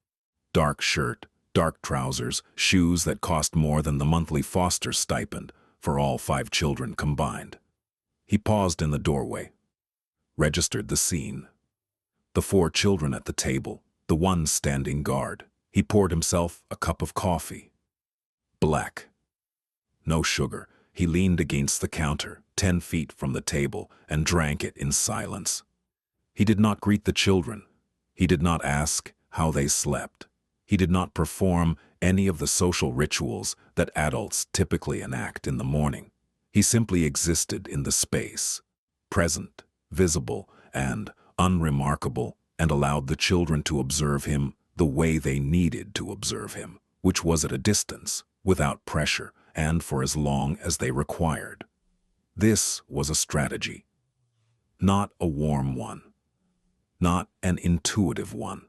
Dark shirt, dark trousers, shoes that cost more than the monthly foster stipend for all 5 children combined. He paused in the doorway, registered the scene. The 4 children at the table, the one standing guard. He poured himself a cup of coffee. Black. No sugar. He leaned against the counter, 10 feet from the table, and drank it in silence. He did not greet the children. He did not ask how they slept. He did not perform any of the social rituals that adults typically enact in the morning. He simply existed in the space, present, visible, and unremarkable, and allowed the children to observe him the way they needed to observe him, which was at a distance, without pressure, and for as long as they required. This was a strategy. Not a warm one. Not an intuitive one.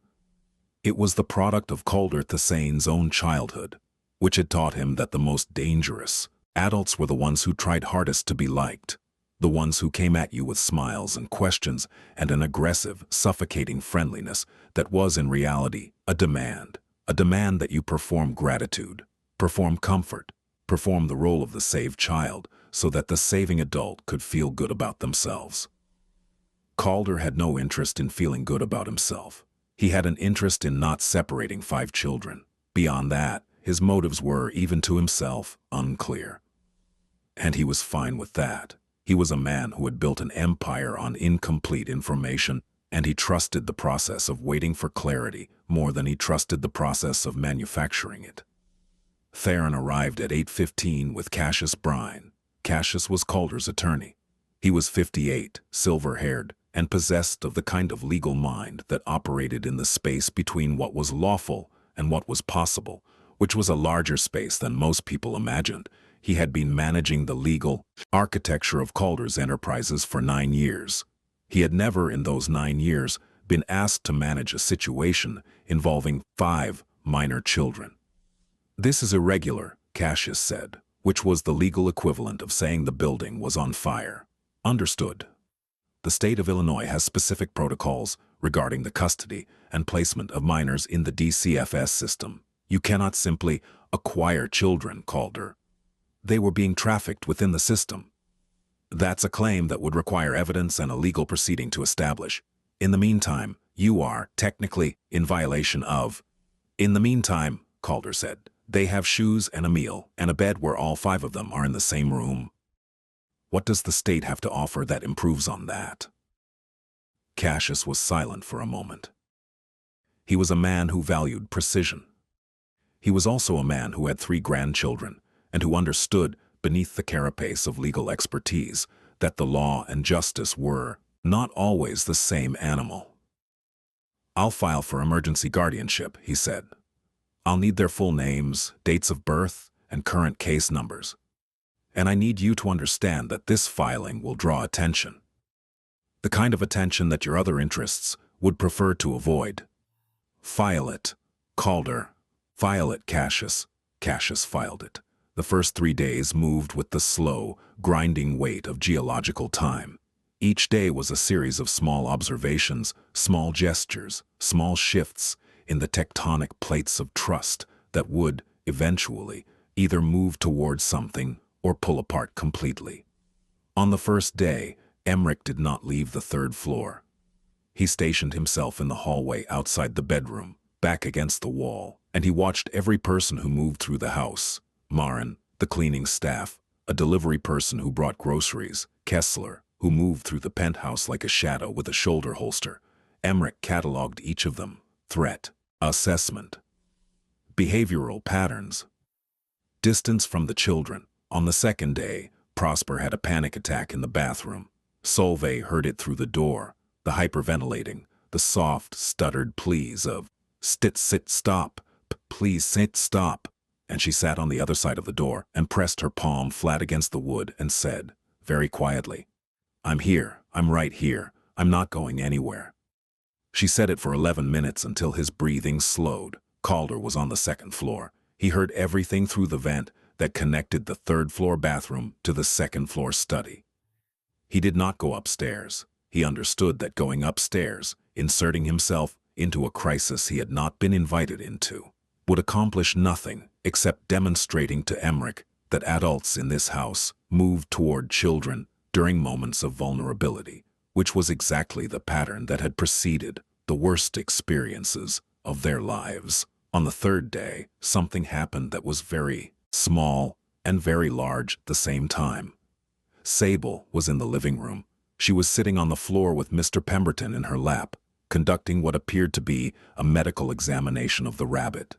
It was the product of Calder Thessane's own childhood, which had taught him that the most dangerous adults were the ones who tried hardest to be liked, the ones who came at you with smiles and questions and an aggressive, suffocating friendliness that was in reality a demand that you perform gratitude, perform comfort, perform the role of the saved child so that the saving adult could feel good about themselves. Calder had no interest in feeling good about himself. He had an interest in not separating 5 children. Beyond that, his motives were, even to himself, unclear. And he was fine with that. He was a man who had built an empire on incomplete information, and he trusted the process of waiting for clarity more than he trusted the process of manufacturing it. Theron arrived at 8:15 with Cassius Brine. Cassius was Calder's attorney. He was 58, silver-haired, and possessed of the kind of legal mind that operated in the space between what was lawful and what was possible, which was a larger space than most people imagined. He had been managing the legal architecture of Calder's enterprises for 9 years. He had never in those 9 years been asked to manage a situation involving 5 minor children. "This is irregular," Cassius said, which was the legal equivalent of saying the building was on fire. "Understood. The state of Illinois has specific protocols regarding the custody and placement of minors in the DCFS system. You cannot simply acquire children, Calder. They were being trafficked within the system. That's a claim that would require evidence and a legal proceeding to establish. In the meantime, you are, technically, in violation of." "In the meantime," Calder said, "they have shoes and a meal and a bed where all 5 of them are in the same room. What does the state have to offer that improves on that?" Cassius was silent for a moment. He was a man who valued precision. He was also a man who had 3 grandchildren and who understood, beneath the carapace of legal expertise, that the law and justice were Not always the same animal. "I'll file for emergency guardianship," he said. "I'll need their full names, dates of birth, and current case numbers. And I need you to understand that this filing will draw attention. The kind of attention that your other interests would prefer to avoid. File it." Calder. "File it, Cassius." Cassius filed it. The first 3 days moved with the slow, grinding weight of geological time. Each day was a series of small observations, small gestures, small shifts in the tectonic plates of trust that would, eventually, either move towards something or pull apart completely. On the first day, Emmerich did not leave the 3rd floor. He stationed himself in the hallway outside the bedroom, back against the wall, and he watched every person who moved through the house. Marin, the cleaning staff, a delivery person who brought groceries, Kessler, who moved through the penthouse like a shadow with a shoulder holster. Emmerich cataloged each of them. Threat, assessment, behavioral patterns, distance from the children. On the 2nd day, Prosper had a panic attack in the bathroom. Solveig heard it through the door, the hyperventilating, the soft, stuttered pleas of, sit, stop, please sit, stop. And she sat on the other side of the door and pressed her palm flat against the wood and said, very quietly, "I'm here, I'm right here, I'm not going anywhere." She said it for 11 minutes until his breathing slowed. Calder was on the 2nd floor. He heard everything through the vent that connected the 3rd floor bathroom to the 2nd floor study. He did not go upstairs. He understood that going upstairs, inserting himself into a crisis he had not been invited into, would accomplish nothing except demonstrating to Emmerich that adults in this house moved toward children during moments of vulnerability, which was exactly the pattern that had preceded the worst experiences of their lives. On the 3rd day, something happened that was very small and very large at the same time. Sable was in the living room. She was sitting on the floor with Mr. Pemberton in her lap, conducting what appeared to be a medical examination of the rabbit.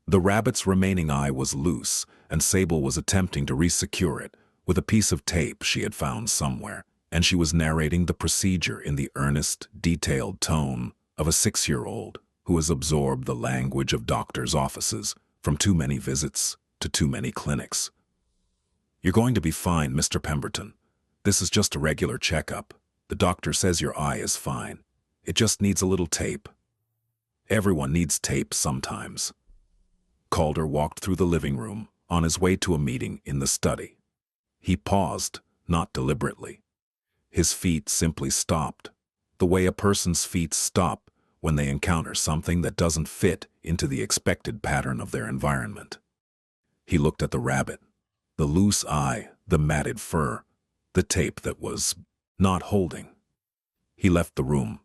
The rabbit's remaining eye was loose, and Sable was attempting to resecure it with a piece of tape she had found somewhere, and she was narrating the procedure in the earnest, detailed tone of a 6-year-old who has absorbed the language of doctors' offices from too many visits to too many clinics. "You're going to be fine, Mr. Pemberton. This is just a regular checkup. The doctor says your eye is fine. It just needs a little tape. Everyone needs tape sometimes." Calder walked through the living room on his way to a meeting in the study. He paused, not deliberately. His feet simply stopped, the way a person's feet stop when they encounter something that doesn't fit into the expected pattern of their environment. He looked at the rabbit, the loose eye, the matted fur, the tape that was not holding. He left the room.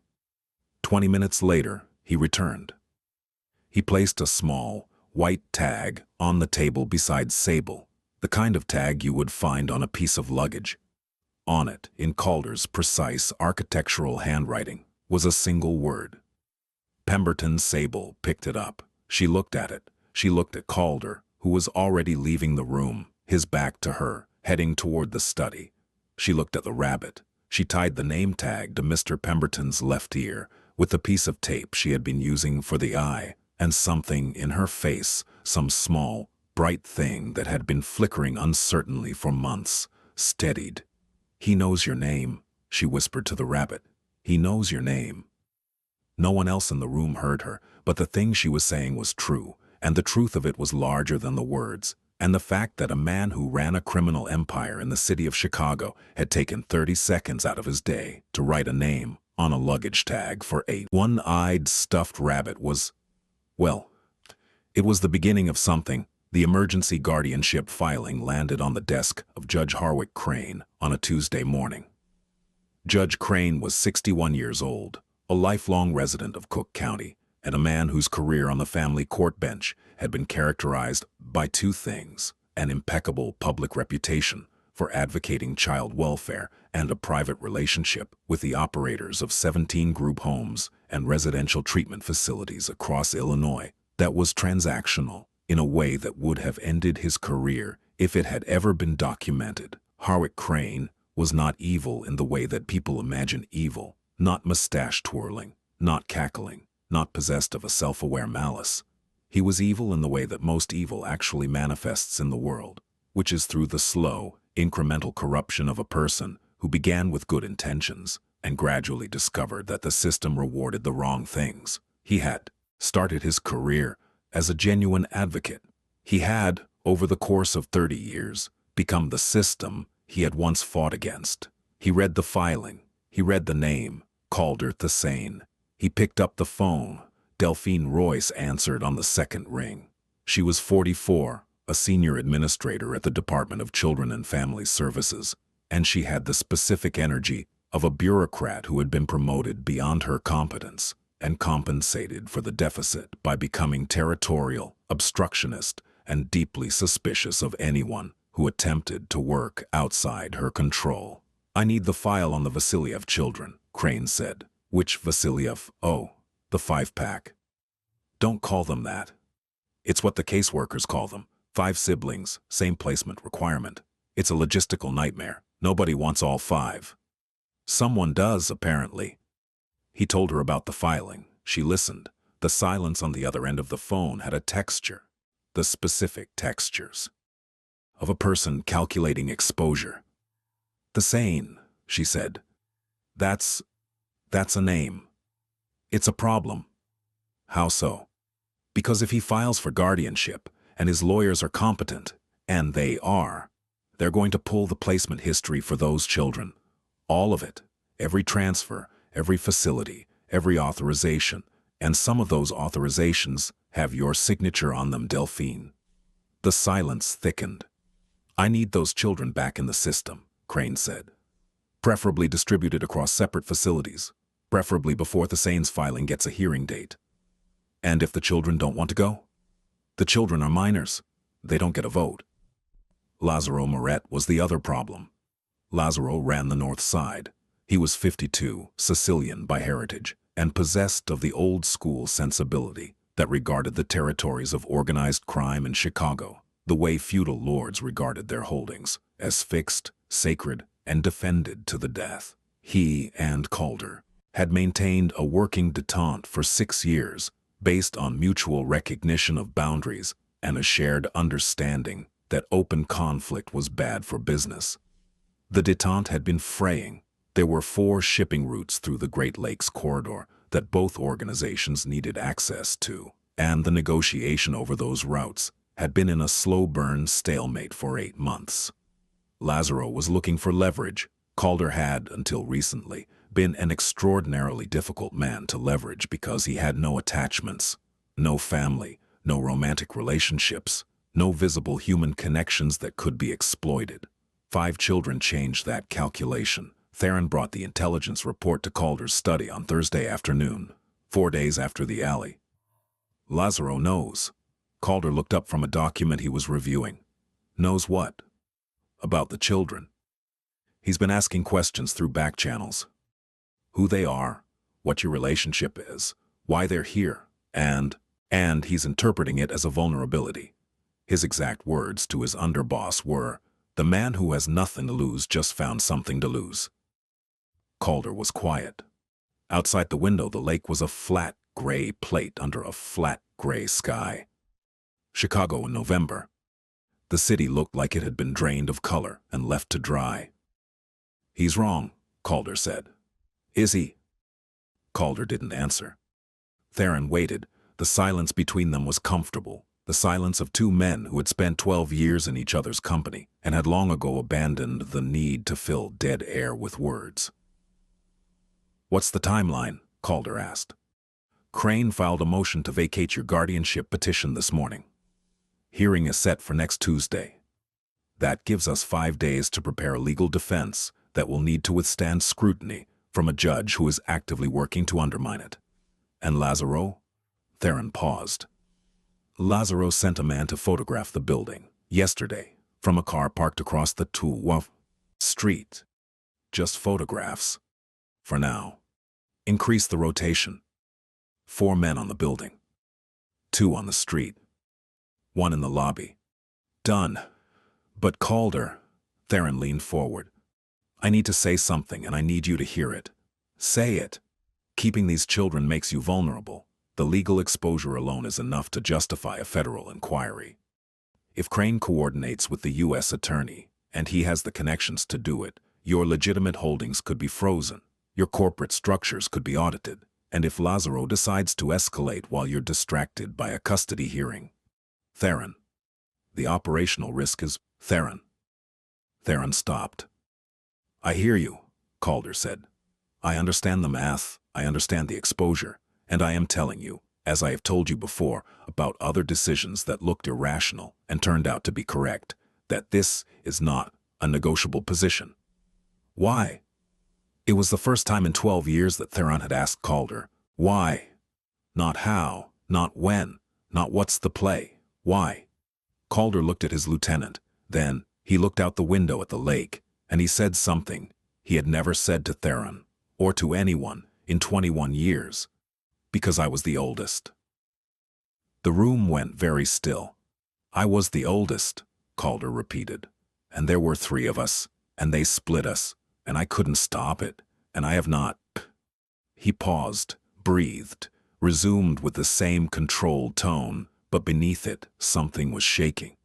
20 minutes later, he returned. He placed a small, white tag on the table beside Sable, the kind of tag you would find on a piece of luggage. On it, in Calder's precise architectural handwriting, was a single word. Pemberton. Sable picked it up. She looked at it. She looked at Calder, who was already leaving the room, his back to her, heading toward the study. She looked at the rabbit. She tied the name tag to Mr. Pemberton's left ear with the piece of tape she had been using for the eye, and something in her face, some small, bright thing that had been flickering uncertainly for months, steadied. "He knows your name," she whispered to the rabbit. "He knows your name." No one else in the room heard her, but the thing she was saying was true, and the truth of it was larger than the words. And the fact that a man who ran a criminal empire in the city of Chicago had taken 30 seconds out of his day to write a name on a luggage tag for a one-eyed stuffed rabbit was, well, it was the beginning of something. The emergency guardianship filing landed on the desk of Judge Harwick Crane on a Tuesday morning. Judge Crane was 61 years old, a lifelong resident of Cook County, and a man whose career on the family court bench had been characterized by two things: an impeccable public reputation for advocating child welfare and a private relationship with the operators of 17 group homes and residential treatment facilities across Illinois that was transactional in a way that would have ended his career if it had ever been documented. Harwick Crane was not evil in the way that people imagine evil, not mustache twirling, not cackling, not possessed of a self-aware malice. He was evil in the way that most evil actually manifests in the world, which is through the slow, incremental corruption of a person who began with good intentions and gradually discovered that the system rewarded the wrong things. He had started his career as a genuine advocate. He had, over the course of 30 years, become the system he had once fought against. He read the filing. He read the name, Calder the Sane. He picked up the phone. Delphine Royce answered on the second ring. She was 44, a senior administrator at the Department of Children and Family Services, and she had the specific energy of a bureaucrat who had been promoted beyond her competence and compensated for the deficit by becoming territorial, obstructionist, and deeply suspicious of anyone who attempted to work outside her control. "I need the file on the Vasiliev children," Crane said. "Which Vasiliev?" "Oh, the 5-pack. Don't call them that. It's what the caseworkers call them. 5 siblings, same placement requirement. It's a logistical nightmare. Nobody wants all 5. Someone does, apparently." He told her about the filing. She listened. The silence on the other end of the phone had a texture, the specific textures of a person calculating exposure. "The Sane," she said. That's a name. It's a problem." "How so?" "Because if he files for guardianship, and his lawyers are competent, and they are, they're going to pull the placement history for those children. All of it. Every transfer, every facility, every authorization, and some of those authorizations have your signature on them, Delphine." The silence thickened. "I need those children back in the system," Crane said. "Preferably distributed across separate facilities, preferably before the Sane's filing gets a hearing date." "And if the children don't want to go?" "The children are minors. They don't get a vote." Lazaro Moret was the other problem. Lazaro ran the North Side. He was 52, Sicilian by heritage, and possessed of the old-school sensibility that regarded the territories of organized crime in Chicago the way feudal lords regarded their holdings, as fixed, sacred, and defended to the death. He and Calder had maintained a working détente for 6 years, based on mutual recognition of boundaries and a shared understanding that open conflict was bad for business. The détente had been fraying. There were 4 shipping routes through the Great Lakes corridor that both organizations needed access to, and the negotiation over those routes had been in a slow-burn stalemate for 8 months. Lazaro was looking for leverage. Calder had, until recently, been an extraordinarily difficult man to leverage because he had no attachments, no family, no romantic relationships, no visible human connections that could be exploited. 5 children changed that calculation. Theron brought the intelligence report to Calder's study on Thursday afternoon, 4 days after the alley. "Lazaro knows." Calder looked up from a document he was reviewing. "Knows what?" "About the children. He's been asking questions through back channels. Who they are, what your relationship is, why they're here, and he's interpreting it as a vulnerability." His exact words to his underboss were, "The man who has nothing to lose just found something to lose." Calder was quiet. Outside the window, the lake was a flat, gray plate under a flat, gray sky. Chicago in November. The city looked like it had been drained of color and left to dry. "He's wrong," Calder said. "Is he?" Calder didn't answer. Theron waited. The silence between them was comfortable, the silence of 2 men who had spent 12 years in each other's company and had long ago abandoned the need to fill dead air with words. "What's the timeline?" Calder asked. "Crane filed a motion to vacate your guardianship petition this morning. Hearing is set for next Tuesday. That gives us 5 days to prepare a legal defense that will need to withstand scrutiny from a judge who is actively working to undermine it." "And Lazaro?" Theron paused. "Lazaro sent a man to photograph the building yesterday from a car parked across the Tuwa street. Just photographs. For now. Increase the rotation. 4 men on the building. 2 on the street. 1 in the lobby. Done." "But Calder," Theron leaned forward. I need to say something and I need you to hear it. Say it. Keeping these children makes you vulnerable. The legal exposure alone is enough to justify a federal inquiry. If Crane coordinates with the U.S. attorney, and he has the connections to do it, your legitimate holdings could be frozen, your corporate structures could be audited, and if Lazaro decides to escalate while you're distracted by a custody hearing. Theron. The operational risk is Theron. Theron stopped. I hear you, Calder said. I understand the math, I understand the exposure, and I am telling you, as I have told you before, about other decisions that looked irrational and turned out to be correct, that this is not a negotiable position. Why? It was the first time in 12 years that Theron had asked Calder, why? Not how, not when, not what's the play, why? Calder looked at his lieutenant, then he looked out the window at the lake, and he said something he had never said to Theron, or to anyone, in 21 years. Because I was the oldest. The room went very still. I was the oldest, Calder repeated. And there were 3 of us, and they split us, and I couldn't stop it, and I have not. He paused, breathed, resumed with the same controlled tone, but beneath it, something was shaking.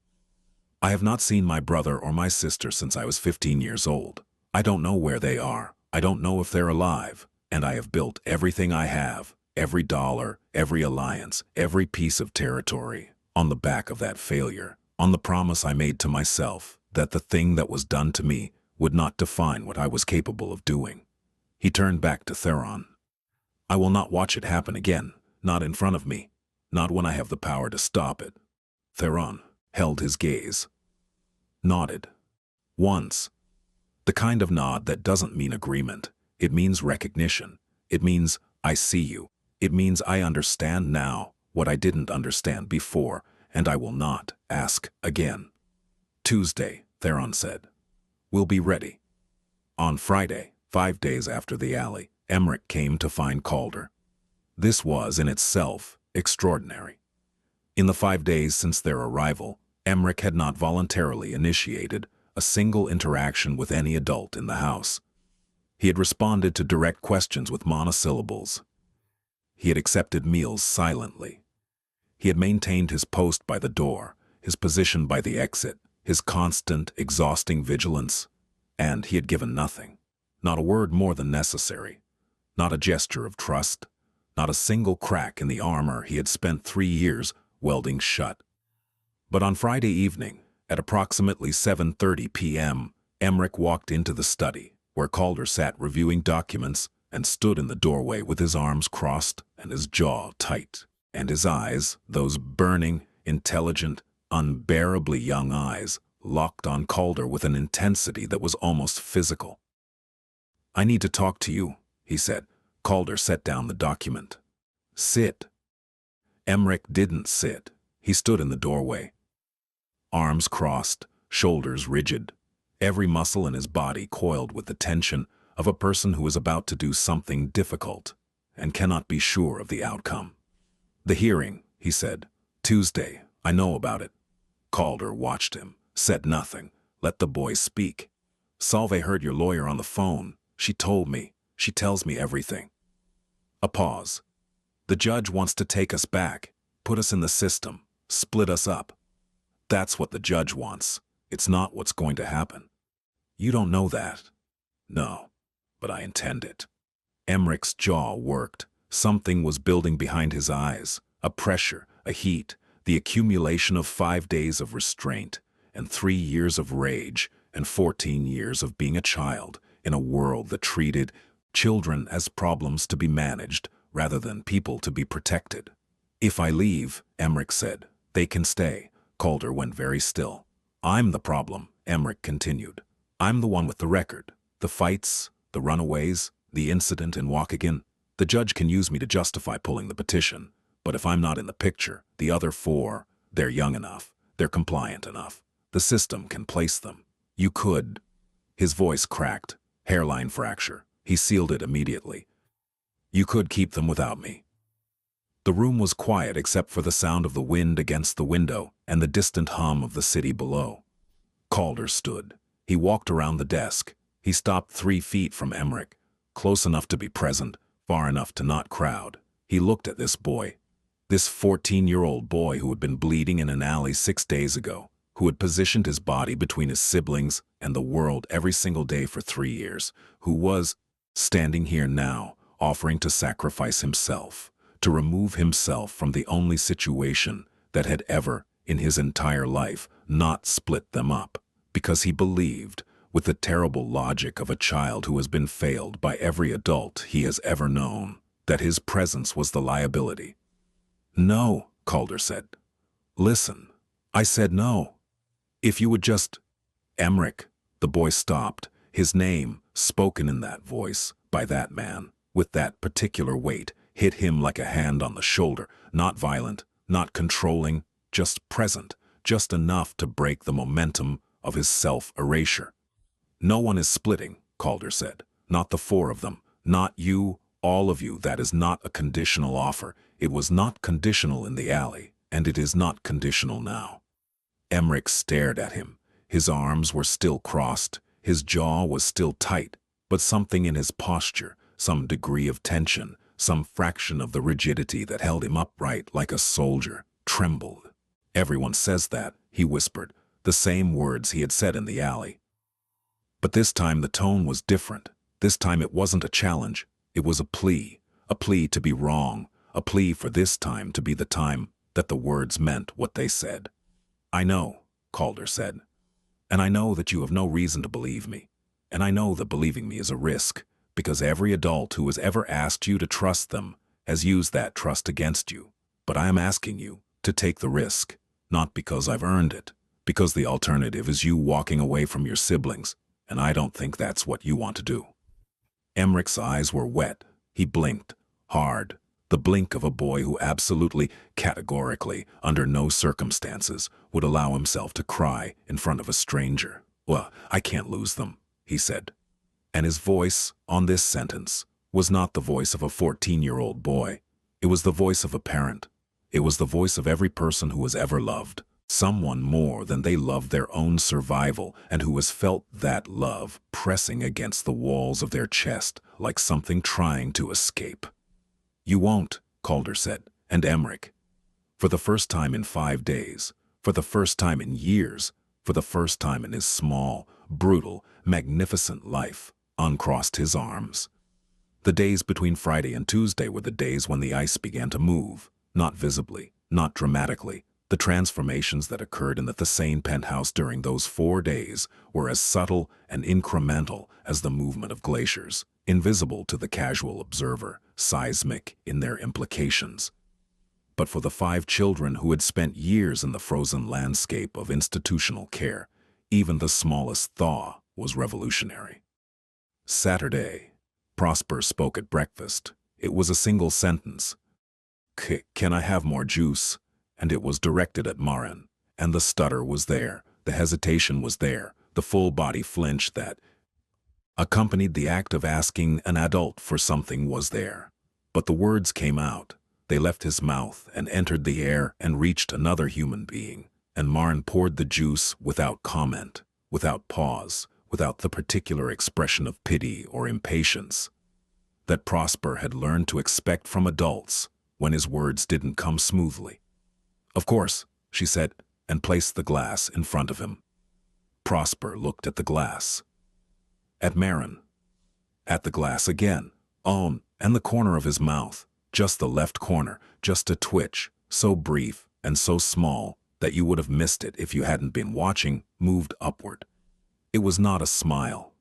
I have not seen my brother or my sister since I was 15 years old. I don't know where they are. I don't know if they're alive, and I have built everything I have, every dollar, every alliance, every piece of territory, on the back of that failure, on the promise I made to myself that the thing that was done to me would not define what I was capable of doing. He turned back to Theron. I will not watch it happen again, not in front of me, not when I have the power to stop it. Theron held his gaze. Nodded. Once. The kind of nod that doesn't mean agreement. It means recognition. It means I see you. It means I understand now what I didn't understand before, and I will not ask again. Tuesday, Theron said. We'll be ready. On Friday, 5 days after the alley, Emmerich came to find Calder. This was, in itself, extraordinary. In the 5 days since their arrival, Emmerich had not voluntarily initiated a single interaction with any adult in the house. He had responded to direct questions with monosyllables. He had accepted meals silently. He had maintained his post by the door, his position by the exit, his constant, exhausting vigilance, and he had given nothing, not a word more than necessary, not a gesture of trust, not a single crack in the armor he had spent 3 years welding shut. But on Friday evening, at approximately 7:30 p.m., Emmerich walked into the study, where Calder sat reviewing documents and stood in the doorway with his arms crossed and his jaw tight, and his eyes, those burning, intelligent, unbearably young eyes, locked on Calder with an intensity that was almost physical. I need to talk to you, he said. Calder set down the document. Sit. Emmerich didn't sit. He stood in the doorway. Arms crossed, shoulders rigid, every muscle in his body coiled with the tension of a person who is about to do something difficult and cannot be sure of the outcome. The hearing, he said. Tuesday, I know about it. Calder watched him, said nothing, let the boy speak. Solveig heard your lawyer on the phone. She told me. She tells me everything. A pause. The judge wants to take us back, put us in the system, split us up. That's what the judge wants. It's not what's going to happen. You don't know that. No, but I intend it. Emmerich's jaw worked. Something was building behind his eyes, a pressure, a heat, the accumulation of 5 days of restraint, and 3 years of rage, and 14 years of being a child in a world that treated children as problems to be managed rather than people to be protected. If I leave, Emmerich said, they can stay. Calder went very still. I'm the problem, Emmerich continued. I'm the one with the record, the fights, the runaways, the incident in Waukegan. The judge can use me to justify pulling the petition, but if I'm not in the picture, the other 4, they're young enough, they're compliant enough. The system can place them. You could. His voice cracked, hairline fracture. He sealed it immediately. You could keep them without me. The room was quiet except for the sound of the wind against the window and the distant hum of the city below. Calder stood. He walked around the desk, He stopped 3 feet from Emmerich, close enough to be present, far enough to not crowd. He looked at this boy. This 14-year-old boy who had been bleeding in an alley 6 days ago, who had positioned his body between his siblings and the world every single day for 3 years, who was standing here now, offering to sacrifice himself, to remove himself from the only situation that had ever, in his entire life, not split them up, because he believed, with the terrible logic of a child who has been failed by every adult he has ever known, that his presence was the liability. "No," Calder said. "Listen, I said no. If you would just—" "Emmerich," the boy stopped, his name, spoken in that voice, by that man, with that particular weight, hit him like a hand on the shoulder, not violent, not controlling, just present, just enough to break the momentum of his self-erasure. "No one is splitting," Calder said. "Not the 4 of them, not you, all of you. That is not a conditional offer. It was not conditional in the alley, and it is not conditional now." Emmerich stared at him. His arms were still crossed, his jaw was still tight, but something in his posture, some degree of tension, some fraction of the rigidity that held him upright like a soldier, trembled. "Everyone says that," he whispered, the same words he had said in the alley. But this time the tone was different. This time it wasn't a challenge, it was a plea to be wrong, a plea for this time to be the time that the words meant what they said. "I know," Calder said, "and I know that you have no reason to believe me, and I know that believing me is a risk, because every adult who has ever asked you to trust them has used that trust against you. But I am asking you to take the risk, not because I've earned it, because the alternative is you walking away from your siblings, and I don't think that's what you want to do." Emmerich's eyes were wet. He blinked, hard, the blink of a boy who absolutely, categorically, under no circumstances, would allow himself to cry in front of a stranger. "Well, I can't lose them," he said. And his voice, on this sentence, was not the voice of a 14-year-old boy. It was the voice of a parent. It was the voice of every person who has ever loved someone more than they loved their own survival, and who has felt that love pressing against the walls of their chest like something trying to escape. "You won't," Calder said, and Emmerich, for the first time in 5 days, for the first time in years, for the first time in his small, brutal, magnificent life, uncrossed his arms. The days between Friday and Tuesday were the days when the ice began to move, not visibly, not dramatically. The transformations that occurred in the Thessane penthouse during those 4 days were as subtle and incremental as the movement of glaciers, invisible to the casual observer, seismic in their implications. But for the 5 children who had spent years in the frozen landscape of institutional care, even the smallest thaw was revolutionary. Saturday. Prosper spoke at breakfast. It was a single sentence. "Can I have more juice?" And it was directed at Marin. And the stutter was there, the hesitation was there, the full body flinch that accompanied the act of asking an adult for something was there. But the words came out. They left his mouth and entered the air and reached another human being. And Marin poured the juice without comment, without pause, without the particular expression of pity or impatience that Prosper had learned to expect from adults when his words didn't come smoothly. "Of course," she said, and placed the glass in front of him. Prosper looked at the glass. At Marin. At the glass again. And the corner of his mouth, just the left corner, just a twitch, so brief and so small that you would have missed it if you hadn't been watching, moved upward. It was not a smile.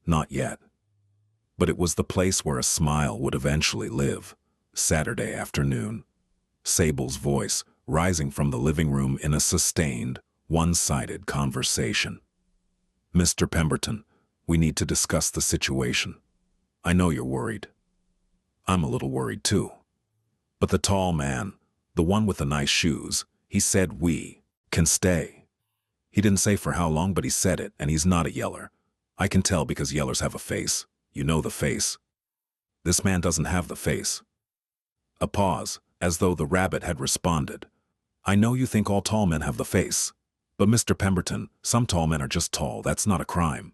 Not yet. But it was the place where a smile would eventually live. Saturday afternoon. Sable's voice, rising from the living room in a sustained, one-sided conversation. "Mr. Pemberton, we need to discuss the situation. I know you're worried. I'm a little worried too." But the tall man, the one with the nice shoes, he said we can stay. He didn't say for how long, but he said it, and he's not a yeller. I can tell because yellers have a face. You know the face. This man doesn't have the face. A pause, as though the rabbit had responded. "I know you think all tall men have the face. But Mr. Pemberton, some tall men are just tall. That's not a crime."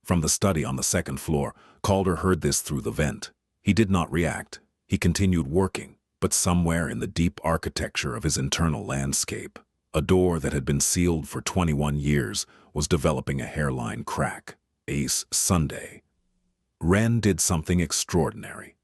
From the study on the second floor, Calder heard this through the vent. He did not react. He continued working, but somewhere in the deep architecture of his internal landscape, a door that had been sealed for 21 years was developing a hairline crack. Ace Sunday. Wren did something extraordinary.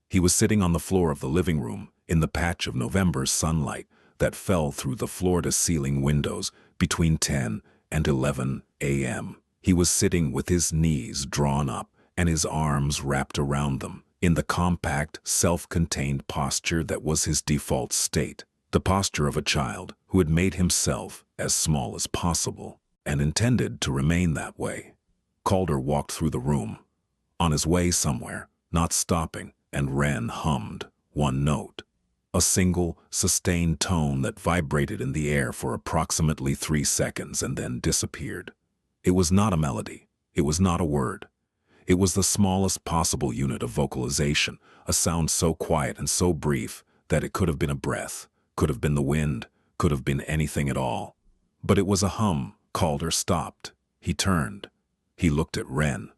He was sitting on the floor of the living room in the patch of November's sunlight that fell through the floor-to-ceiling windows between 10 and 11 a.m. He was sitting with his knees drawn up and his arms wrapped around them in the compact, self-contained posture that was his default state, the posture of a child who had made himself as small as possible and intended to remain that way. Calder walked through the room, on his way somewhere, not stopping, and Wren hummed one note, a single, sustained tone that vibrated in the air for approximately 3 seconds and then disappeared. It was not a melody. It was not a word. It was the smallest possible unit of vocalization, a sound so quiet and so brief that it could have been a breath, could have been the wind, could have been anything at all. But it was a hum. Calder stopped. He turned. He looked at Wren.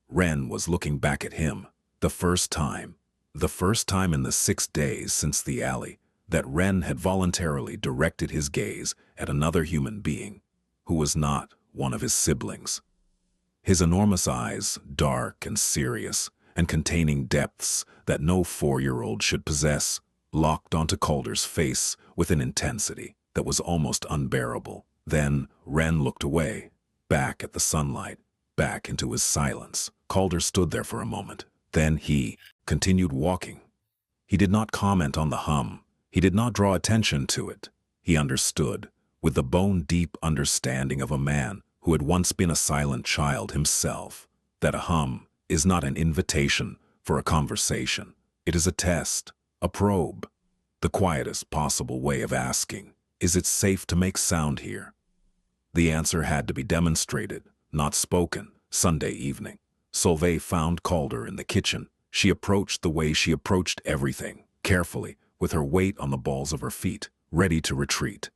Wren was looking back at him. The first time in the 6 days since the alley, that Wren had voluntarily directed his gaze at another human being who was not one of his siblings. His enormous eyes, dark and serious, and containing depths that no 4-year-old should possess, locked onto Calder's face with an intensity that was almost unbearable. Then Wren looked away, back at the sunlight, back into his silence. Calder stood there for a moment. Then he continued walking. He did not comment on the hum. He did not draw attention to it. He understood, with the bone-deep understanding of a man who had once been a silent child himself, that a hum is not an invitation for a conversation. It is a test, a probe, the quietest possible way of asking, is it safe to make sound here? The answer had to be demonstrated, not spoken. Sunday evening, Solveig found Calder in the kitchen. She approached the way she approached everything, carefully, with her weight on the balls of her feet, ready to retreat.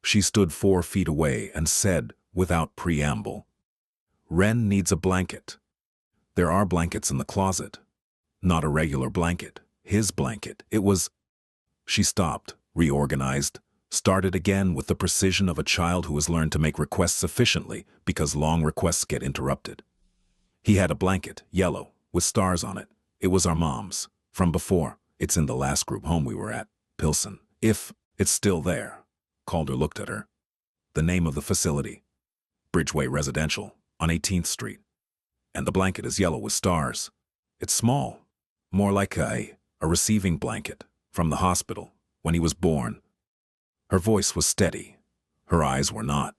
She stood 4 feet away and said, without preamble, "Wren needs a blanket. There are blankets in the closet. Not a regular blanket. His blanket. It was—" She stopped, reorganized, started again with the precision of a child who has learned to make requests efficiently because long requests get interrupted. He had a blanket, yellow, with stars on it. It was our mom's, from before. It's in the last group home we were at, Pilsen. If it's still there. Calder looked at her. The name of the facility. Bridgeway Residential, on 18th Street. And the blanket is yellow with stars. It's small, more like a receiving blanket from the hospital when he was born. Her voice was steady. Her eyes were not.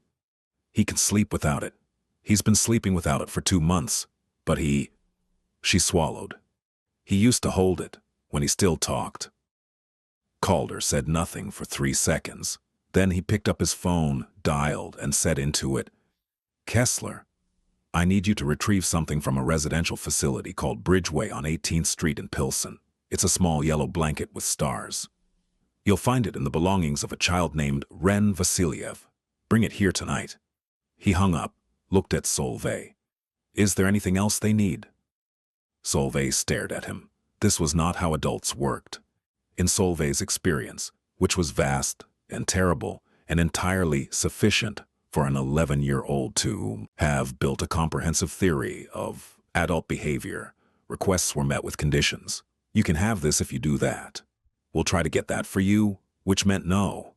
He can sleep without it. He's been sleeping without it for 2 months, but She swallowed. He used to hold it when he still talked. Calder said nothing for 3 seconds. Then he picked up his phone, dialed, and said into it, "Kessler, I need you to retrieve something from a residential facility called Bridgeway on 18th Street in Pilsen. It's a small yellow blanket with stars. You'll find it in the belongings of a child named Wren Vasiliev. Bring it here tonight." He hung up, looked at Solveig. "Is there anything else they need?" Solveig stared at him. This was not how adults worked. In Solveig's experience, which was vast and terrible and entirely sufficient for an 11-year-old to have built a comprehensive theory of adult behavior, requests were met with conditions. "You can have this if you do that. We'll try to get that for you," which meant no.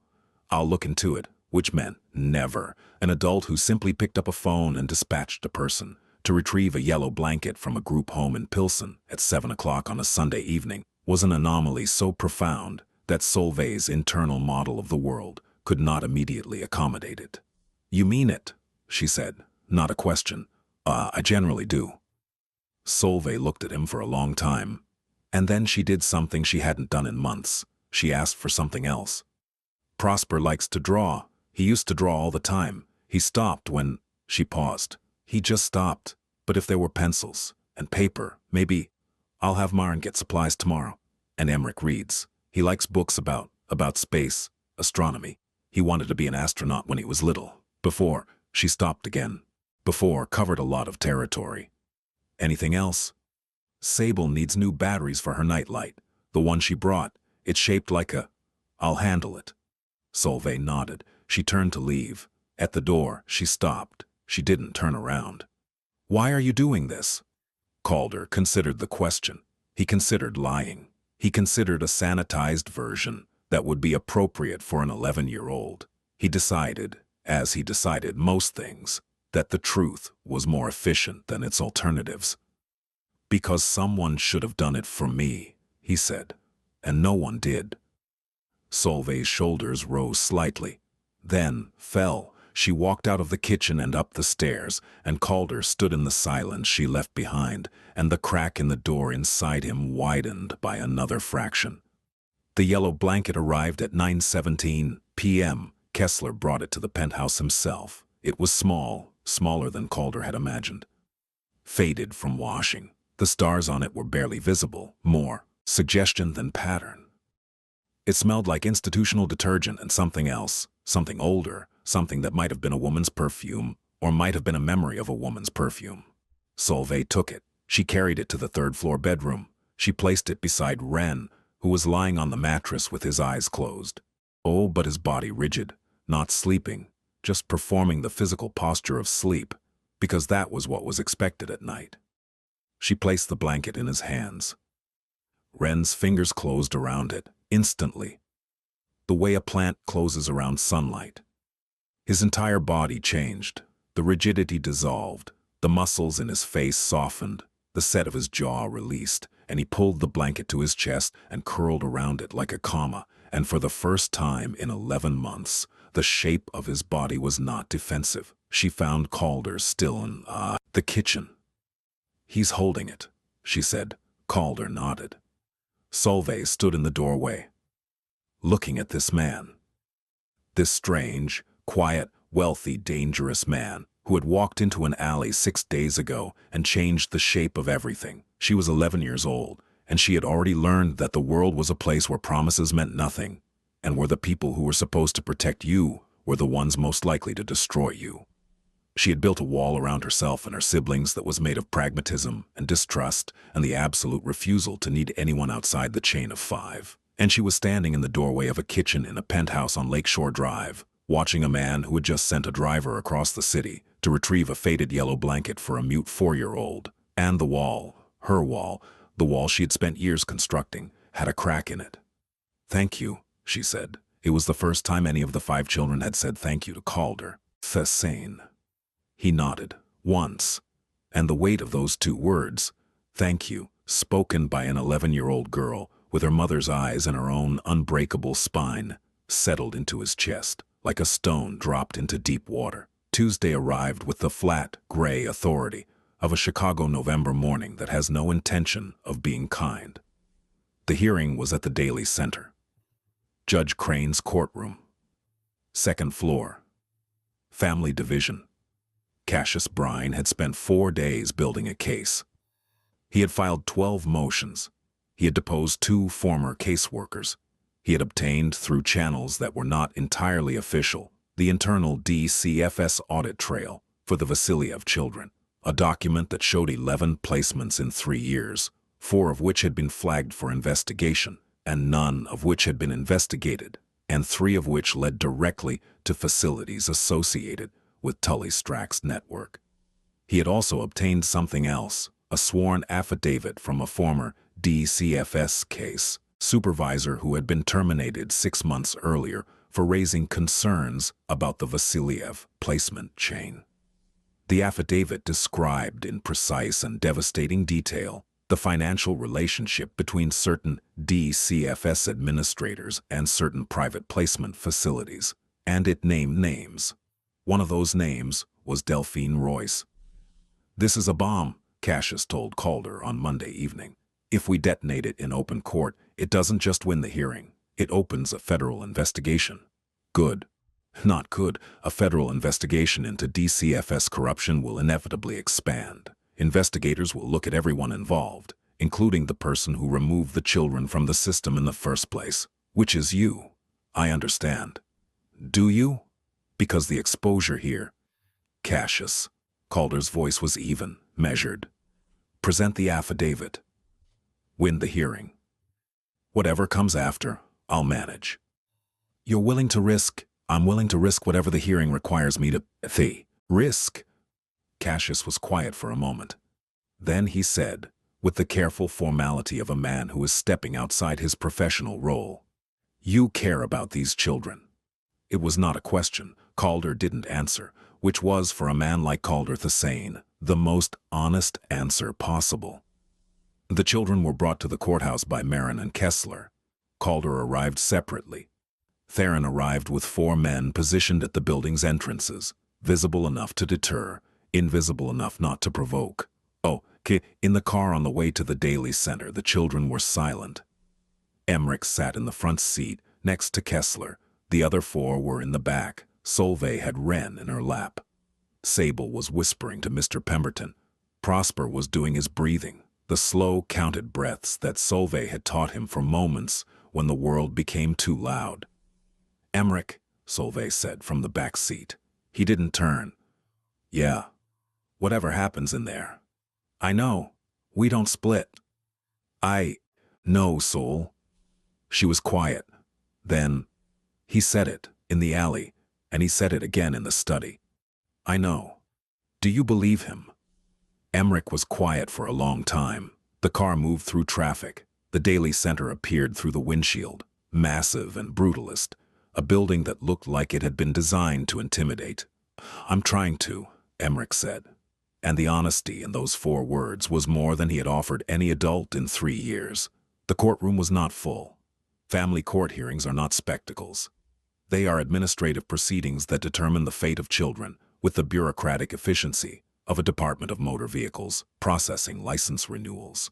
"I'll look into it," which meant never. An adult who simply picked up a phone and dispatched a person to retrieve a yellow blanket from a group home in Pilsen at 7 o'clock on a Sunday evening was an anomaly so profound that Solveig's internal model of the world could not immediately accommodate it. "You mean it," she said, not a question. I generally do." Solveig looked at him for a long time, and then she did something she hadn't done in months. She asked for something else. "Prosper likes to draw. He used to draw all the time. He stopped when—" She paused. "He just stopped. But if there were pencils and paper, maybe I'll have Maren get supplies tomorrow. And Emmerich reads. He likes books about space, astronomy. He wanted to be an astronaut when he was little." Before, she stopped again. Before covered a lot of territory. Anything else? Sable needs new batteries for her nightlight. The one she brought, it's shaped like a... I'll handle it. Solveig nodded. She turned to leave. At the door, she stopped. She didn't turn around. Why are you doing this? Calder considered the question. He considered lying. He considered a sanitized version that would be appropriate for an 11-year-old. He decided, as he decided most things, that the truth was more efficient than its alternatives. Because someone should have done it for me, he said, and no one did. Solveig's shoulders rose slightly, then fell. She walked out of the kitchen and up the stairs, and Calder stood in the silence she left behind, and the crack in the door inside him widened by another fraction. The yellow blanket arrived at 9:17 p.m. Kessler brought it to the penthouse himself. It was small, smaller than Calder had imagined. Faded from washing, the stars on it were barely visible, more suggestion than pattern. It smelled like institutional detergent and something else, something older, something that might have been a woman's perfume, or might have been a memory of a woman's perfume. Solveig took it. She carried it to the third-floor bedroom. She placed it beside Ren, who was lying on the mattress with his eyes closed. Oh, but his body rigid, not sleeping, just performing the physical posture of sleep, because that was what was expected at night. She placed the blanket in his hands. Ren's fingers closed around it, instantly, the way a plant closes around sunlight. His entire body changed. The rigidity dissolved. The muscles in his face softened. The set of his jaw released, and he pulled the blanket to his chest and curled around it like a comma, and for the first time in 11 months, the shape of his body was not defensive. She found Calder still in the kitchen. He's holding it, she said. Calder nodded. Solveig stood in the doorway, looking at this man. This strange, quiet, wealthy, dangerous man who had walked into an alley 6 days ago and changed the shape of everything. She was 11 years old, and she had already learned that the world was a place where promises meant nothing, and where the people who were supposed to protect you were the ones most likely to destroy you. She had built a wall around herself and her siblings that was made of pragmatism and distrust and the absolute refusal to need anyone outside the chain of 5. And she was standing in the doorway of a kitchen in a penthouse on Lakeshore Drive, watching a man who had just sent a driver across the city to retrieve a faded yellow blanket for a mute 4-year-old. And the wall, her wall, the wall she had spent years constructing, had a crack in it. "Thank you," she said. It was the first time any of the 5 children had said thank you to Calder. "Thesane." He nodded, once, and the weight of those 2 words, "thank you," spoken by an 11-year-old girl, with her mother's eyes and her own unbreakable spine, settled into his chest, like a stone dropped into deep water. Tuesday arrived with the flat, gray authority of a Chicago November morning that has no intention of being kind. The hearing was at the Daily Center. Judge Crane's courtroom. 2nd floor. Family division. Cassius Brine had spent 4 days building a case. He had filed 12 motions. He had deposed 2 former caseworkers. He had obtained, through channels that were not entirely official, the internal DCFS audit trail for the Vasiliev children, a document that showed 11 placements in 3 years, 4 of which had been flagged for investigation, and none of which had been investigated, and 3 of which led directly to facilities associated with Tully Strack's network. He had also obtained something else, a sworn affidavit from a former DCFS case supervisor who had been terminated 6 months earlier for raising concerns about the Vasiliev placement chain. The affidavit described in precise and devastating detail the financial relationship between certain DCFS administrators and certain private placement facilities, and it named names. One of those names was Delphine Royce. "This is a bomb," Cassius told Calder on Monday evening. "If we detonate it in open court, it doesn't just win the hearing. It opens a federal investigation." "Good." "Not good. A federal investigation into DCFS corruption will inevitably expand. Investigators will look at everyone involved, including the person who removed the children from the system in the first place, which is you." "I understand." "Do you?" "Because the exposure here." "Cassius." Calder's voice was even, measured. Present the affidavit. Win the hearing. Whatever comes after, I'll manage. I'm willing to risk whatever the hearing requires me to risk. Cassius was quiet for a moment. Then he said, with the careful formality of a man who is stepping outside his professional role, "You care about these children." It was not a question. Calder didn't answer, which was, for a man like Calder Thasane, the most honest answer possible. The children were brought to the courthouse by Marin and Kessler. Calder arrived separately. Theron arrived with 4 men positioned at the building's entrances, visible enough to deter, invisible enough not to provoke. In the car on the way to the Daily Center, the children were silent. Emmerich sat in the front seat, next to Kessler. The other 4 were in the back. Solveig had Wren in her lap. Sable was whispering to Mr. Pemberton. Prosper was doing his breathing, the slow, counted breaths that Solveig had taught him for moments when the world became too loud. "Emmerich," Solveig said from the back seat. He didn't turn. "Yeah. Whatever happens in there. I know. We don't split." "I know, Sol." She was quiet. Then, he said it in the alley, and he said it again in the study. "I know. Do you believe him?" Emmerich was quiet for a long time. The car moved through traffic. The Daily Center appeared through the windshield, massive and brutalist, a building that looked like it had been designed to intimidate. "I'm trying to," Emmerich said. And the honesty in those 4 words was more than he had offered any adult in 3 years. The courtroom was not full. Family court hearings are not spectacles. They are administrative proceedings that determine the fate of children with the bureaucratic efficiency of a Department of Motor Vehicles processing license renewals.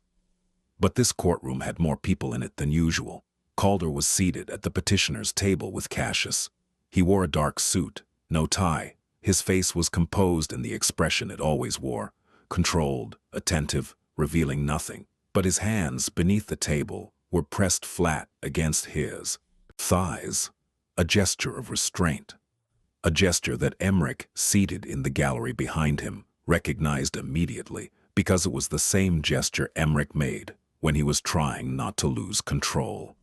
But this courtroom had more people in it than usual. Calder was seated at the petitioner's table with Cassius. He wore a dark suit, no tie. His face was composed in the expression it always wore, controlled, attentive, revealing nothing. But his hands, beneath the table, were pressed flat against his thighs, a gesture of restraint. A gesture that Emmerich, seated in the gallery behind him, recognized immediately, because it was the same gesture Emmerich made when he was trying not to lose control.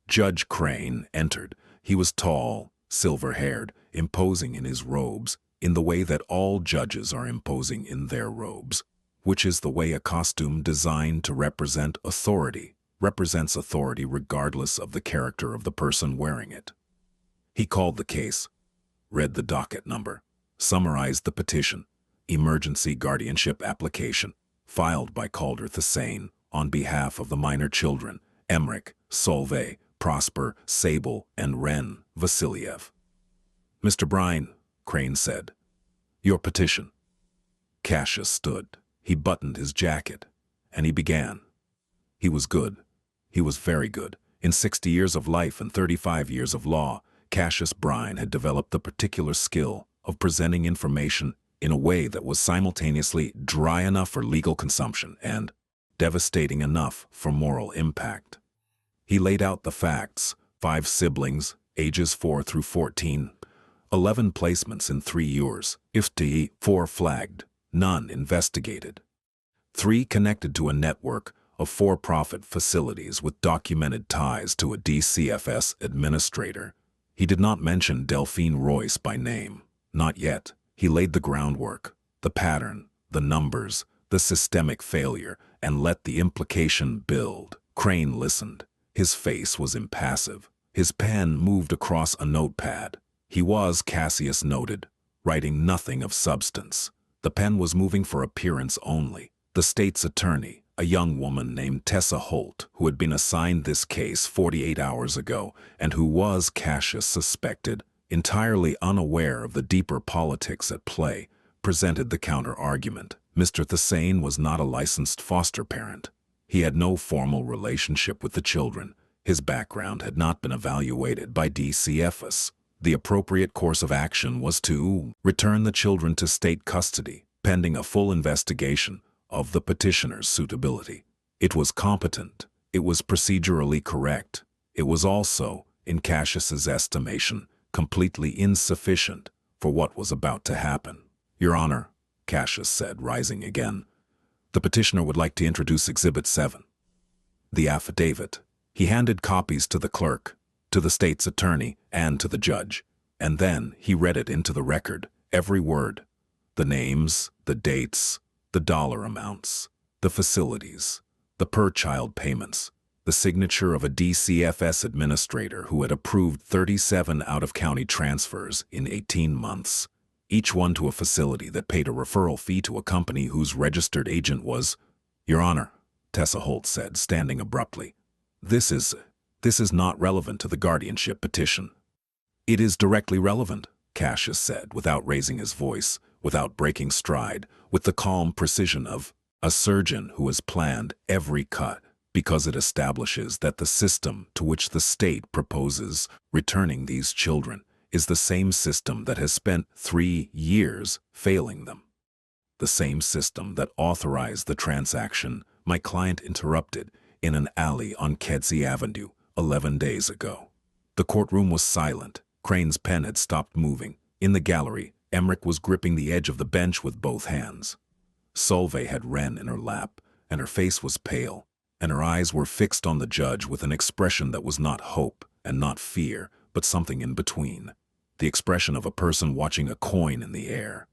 Judge Crane entered. He was tall, silver-haired, imposing in his robes, in the way that all judges are imposing in their robes, which is the way a costume designed to represent authority represents authority regardless of the character of the person wearing it. He called the case, read the docket number, summarized the petition, emergency guardianship application, filed by Calder Thasane on behalf of the minor children, Emmerich, Solveig, Prosper, Sable, and Wren Vasiliev. "Mr. Brine," Crane said, "your petition." Cassius stood. He buttoned his jacket, and he began. He was good. He was very good. In 60 years of life and 35 years of law, Cassius Brine had developed the particular skill of presenting information in a way that was simultaneously dry enough for legal consumption and devastating enough for moral impact. He laid out the facts: 5 siblings, ages 4 through 14, 11 placements in 3 years, 4 flagged, none investigated, 3 connected to a network of for-profit facilities with documented ties to a DCFS administrator. He did not mention Delphine Royce by name. Not yet. He laid the groundwork, the pattern, the numbers, the systemic failure, and let the implication build. Crane listened. His face was impassive. His pen moved across a notepad. He was, Cassius noted, writing nothing of substance. The pen was moving for appearance only. The state's attorney, a young woman named Tessa Holt, who had been assigned this case 48 hours ago and who was, Cassius suspected, entirely unaware of the deeper politics at play, presented the counter-argument. Mr. Thasane was not a licensed foster parent. He had no formal relationship with the children. His background had not been evaluated by DCFS. The appropriate course of action was to return the children to state custody, pending a full investigation of the petitioner's suitability. It was competent. It was procedurally correct. It was also, in Cassius's estimation, completely insufficient for what was about to happen. "Your Honor," Cassius said, rising again. The petitioner would like to introduce Exhibit 7. The affidavit. He handed copies to the clerk, to the state's attorney, and to the judge. And then he read it into the record, every word. The names, the dates, the dollar amounts, the facilities, the per-child payments, the signature of a DCFS administrator who had approved 37 out-of-county transfers in 18 months, each one to a facility that paid a referral fee to a company whose registered agent was, "Your Honor," Tessa Holt said, standing abruptly. This is not relevant to the guardianship petition." "It is directly relevant," Cassius said, without raising his voice, without breaking stride, with the calm precision of a surgeon who has planned every cut, because it establishes that the system to which the state proposes returning these children is the same system that has spent 3 years failing them. The same system that authorized the transaction my client interrupted in an alley on Kedzie Avenue 11 days ago. The courtroom was silent. Crane's pen had stopped moving. In the gallery, Emmerich was gripping the edge of the bench with both hands. Solveig had Wren in her lap, and her face was pale, and her eyes were fixed on the judge with an expression that was not hope and not fear, but something in between. The expression of a person watching a coin in the air.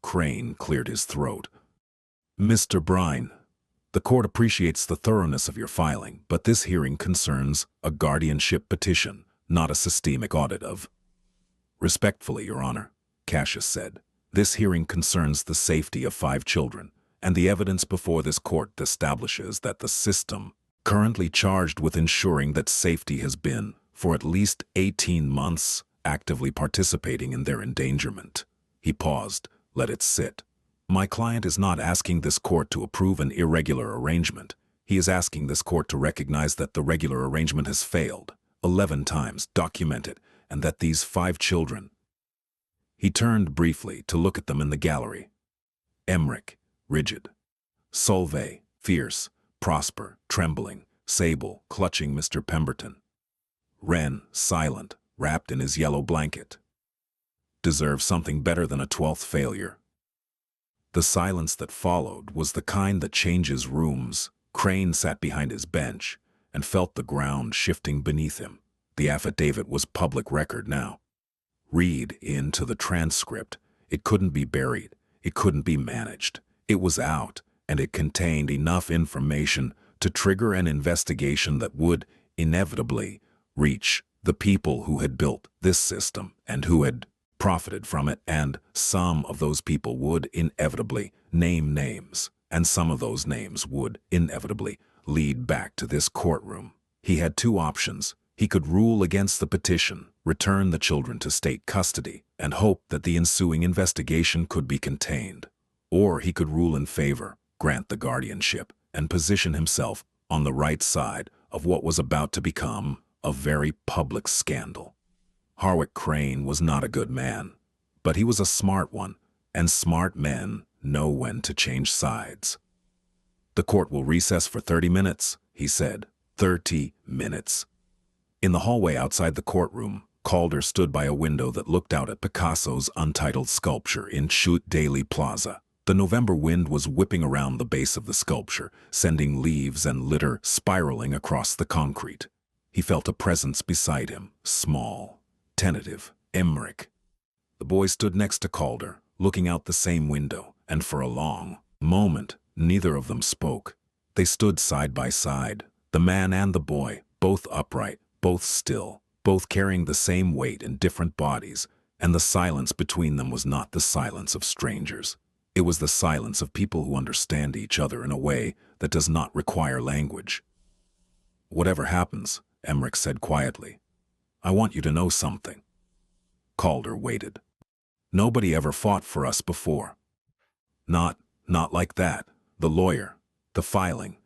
Crane cleared his throat. "Mr. Brine, the court appreciates the thoroughness of your filing, but this hearing concerns a guardianship petition, not a systemic audit of—" "Respectfully, Your Honor," Cassius said, "this hearing concerns the safety of 5 children, and the evidence before this court establishes that the system currently charged with ensuring that safety has been, for at least 18 months, actively participating in their endangerment." He paused. "Let it sit. My client is not asking this court to approve an irregular arrangement. He is asking this court to recognize that the regular arrangement has failed, 11 times documented, and that these 5 children—" He turned briefly to look at them in the gallery. Emmerich, rigid. Solveig, fierce. Prosper, trembling. Sable, clutching Mr. Pemberton. Wren, silent, wrapped in his yellow blanket. Deserve something better than a 12th failure. The silence that followed was the kind that changes rooms. Crane sat behind his bench and felt the ground shifting beneath him. The affidavit was public record now. Read into the transcript. It couldn't be buried. It couldn't be managed. It was out, and it contained enough information to trigger an investigation that would, inevitably, reach the people who had built this system and who had profited from it, and some of those people would inevitably name names, and some of those names would inevitably lead back to this courtroom. He had 2 options. He could rule against the petition, return the children to state custody, and hope that the ensuing investigation could be contained. Or he could rule in favor, grant the guardianship, and position himself on the right side of what was about to become a very public scandal. Harwick Crane was not a good man, but he was a smart one, and smart men know when to change sides. "The court will recess for 30 minutes, he said. 30 minutes. In the hallway outside the courtroom, Calder stood by a window that looked out at Picasso's untitled sculpture in Chute Daly Plaza. The November wind was whipping around the base of the sculpture, sending leaves and litter spiraling across the concrete. He felt a presence beside him, small, tentative. Emmerich. The boy stood next to Calder, looking out the same window, and for a long moment, neither of them spoke. They stood side by side, the man and the boy, both upright, both still, both carrying the same weight in different bodies, and the silence between them was not the silence of strangers. It was the silence of people who understand each other in a way that does not require language. "Whatever happens," Emmerich said quietly, "I want you to know something." Calder waited. "Nobody ever fought for us before. Not like that. The lawyer, the filing,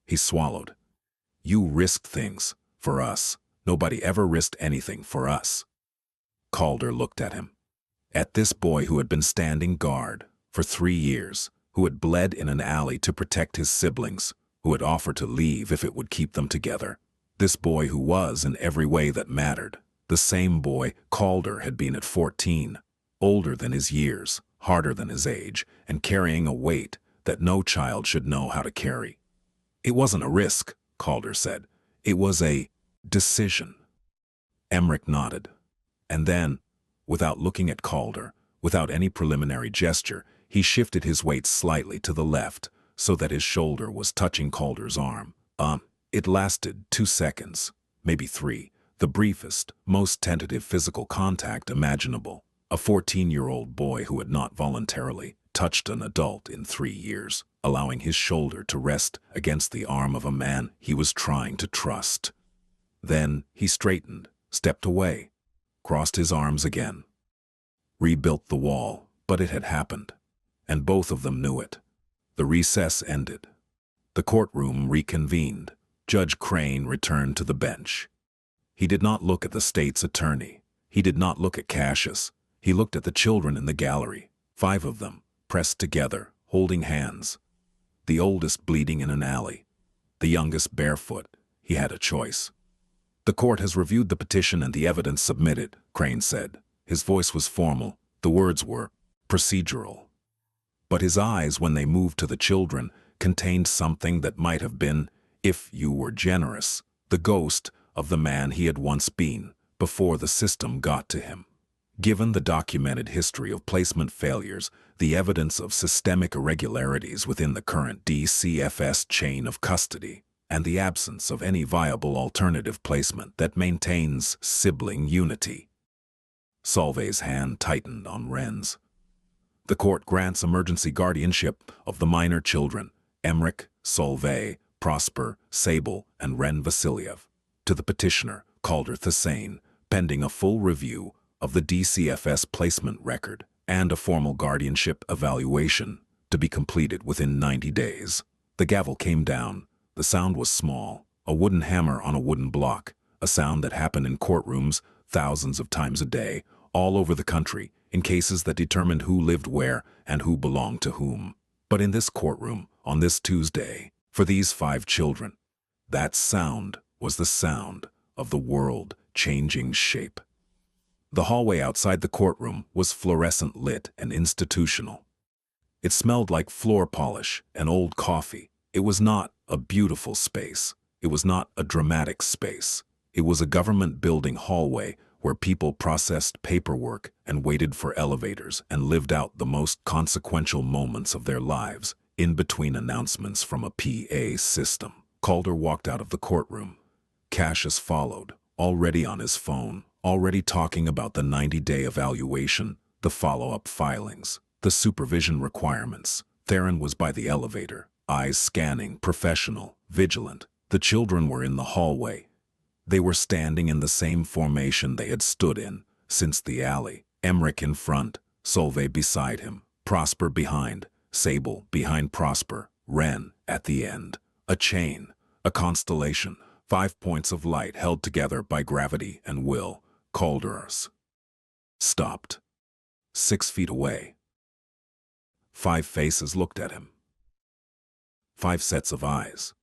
He swallowed. "You risked things for us. Nobody ever risked anything for us." Calder looked at him. At this boy who had been standing guard for 3 years, who had bled in an alley to protect his siblings, who had offered to leave if it would keep them together. This boy who was, in every way that mattered, the same boy Calder had been at 14, older than his years, harder than his age, and carrying a weight that no child should know how to carry. It wasn't a risk, Calder said. It was a decision. Emmerich nodded. And then, without looking at Calder, without any preliminary gesture, he shifted his weight slightly to the left so that his shoulder was touching Calder's arm. It lasted 2 seconds, maybe 3, the briefest, most tentative physical contact imaginable. A 14-year-old boy who had not voluntarily touched an adult in 3 years, allowing his shoulder to rest against the arm of a man he was trying to trust. Then he straightened, stepped away, crossed his arms again, rebuilt the wall, but it had happened, and both of them knew it. The recess ended. The courtroom reconvened. Judge Crane returned to the bench. He did not look at the state's attorney. He did not look at Cassius. He looked at the children in the gallery, 5 of them, pressed together, holding hands. The oldest bleeding in an alley, the youngest barefoot. He had a choice. "The court has reviewed the petition and the evidence submitted," Crane said. His voice was formal. The words were procedural. But his eyes, when they moved to the children, contained something that might have been, if you were generous, the ghost of the man he had once been, before the system got to him. Given the documented history of placement failures, the evidence of systemic irregularities within the current DCFS chain of custody, and the absence of any viable alternative placement that maintains sibling unity. Solvay's hand tightened on Wren's. "The court grants emergency guardianship of the minor children, Emmerich, Solvay, Prosper, Sable, and Wren Vasiliev, to the petitioner, Calder Thassain, pending a full review of the DCFS placement record and a formal guardianship evaluation to be completed within 90 days. The gavel came down. The sound was small, a wooden hammer on a wooden block, a sound that happened in courtrooms thousands of times a day, all over the country, in cases that determined who lived where and who belonged to whom. But in this courtroom, on this Tuesday, for these 5 children, that sound was the sound of the world changing shape. The hallway outside the courtroom was fluorescent lit and institutional. It smelled like floor polish and old coffee. It was not a beautiful space. It was not a dramatic space. It was a government building hallway where people processed paperwork and waited for elevators and lived out the most consequential moments of their lives in between announcements from a PA system. Calder walked out of the courtroom. Cassius followed, already on his phone, already talking about the 90-day evaluation, the follow-up filings, the supervision requirements. Theron was by the elevator, eyes scanning, professional, vigilant. The children were in the hallway. They were standing in the same formation they had stood in since the alley. Emmerich in front, Solvay beside him, Prosper behind, Sable behind Prosper, Wren at the end. A chain, a constellation, 5 points of light held together by gravity and will. Calder's stopped. 6 feet away. 5 faces looked at him. 5 sets of eyes.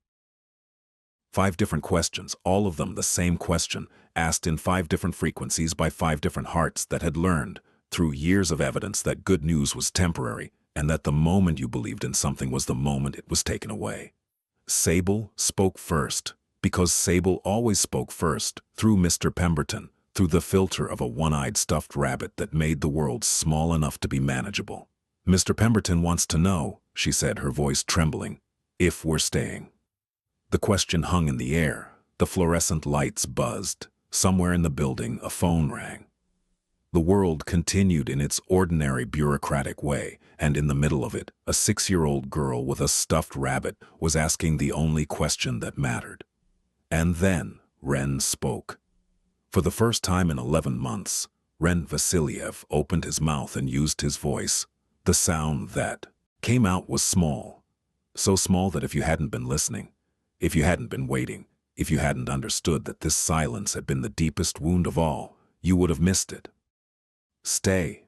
5 different questions, all of them the same question, asked in 5 different frequencies by 5 different hearts that had learned, through years of evidence, that good news was temporary and that the moment you believed in something was the moment it was taken away. Sable spoke first, because Sable always spoke first, through Mr. Pemberton, through the filter of a one-eyed stuffed rabbit that made the world small enough to be manageable. "Mr. Pemberton wants to know," she said, her voice trembling, "if we're staying." The question hung in the air. The fluorescent lights buzzed. Somewhere in the building, a phone rang. The world continued in its ordinary bureaucratic way, and in the middle of it, a 6-year-old girl with a stuffed rabbit was asking the only question that mattered. And then Wren spoke. For the first time in 11 months, Wren Vasiliev opened his mouth and used his voice. The sound that came out was small. So small that if you hadn't been listening, if you hadn't been waiting, if you hadn't understood that this silence had been the deepest wound of all, you would have missed it. Stay.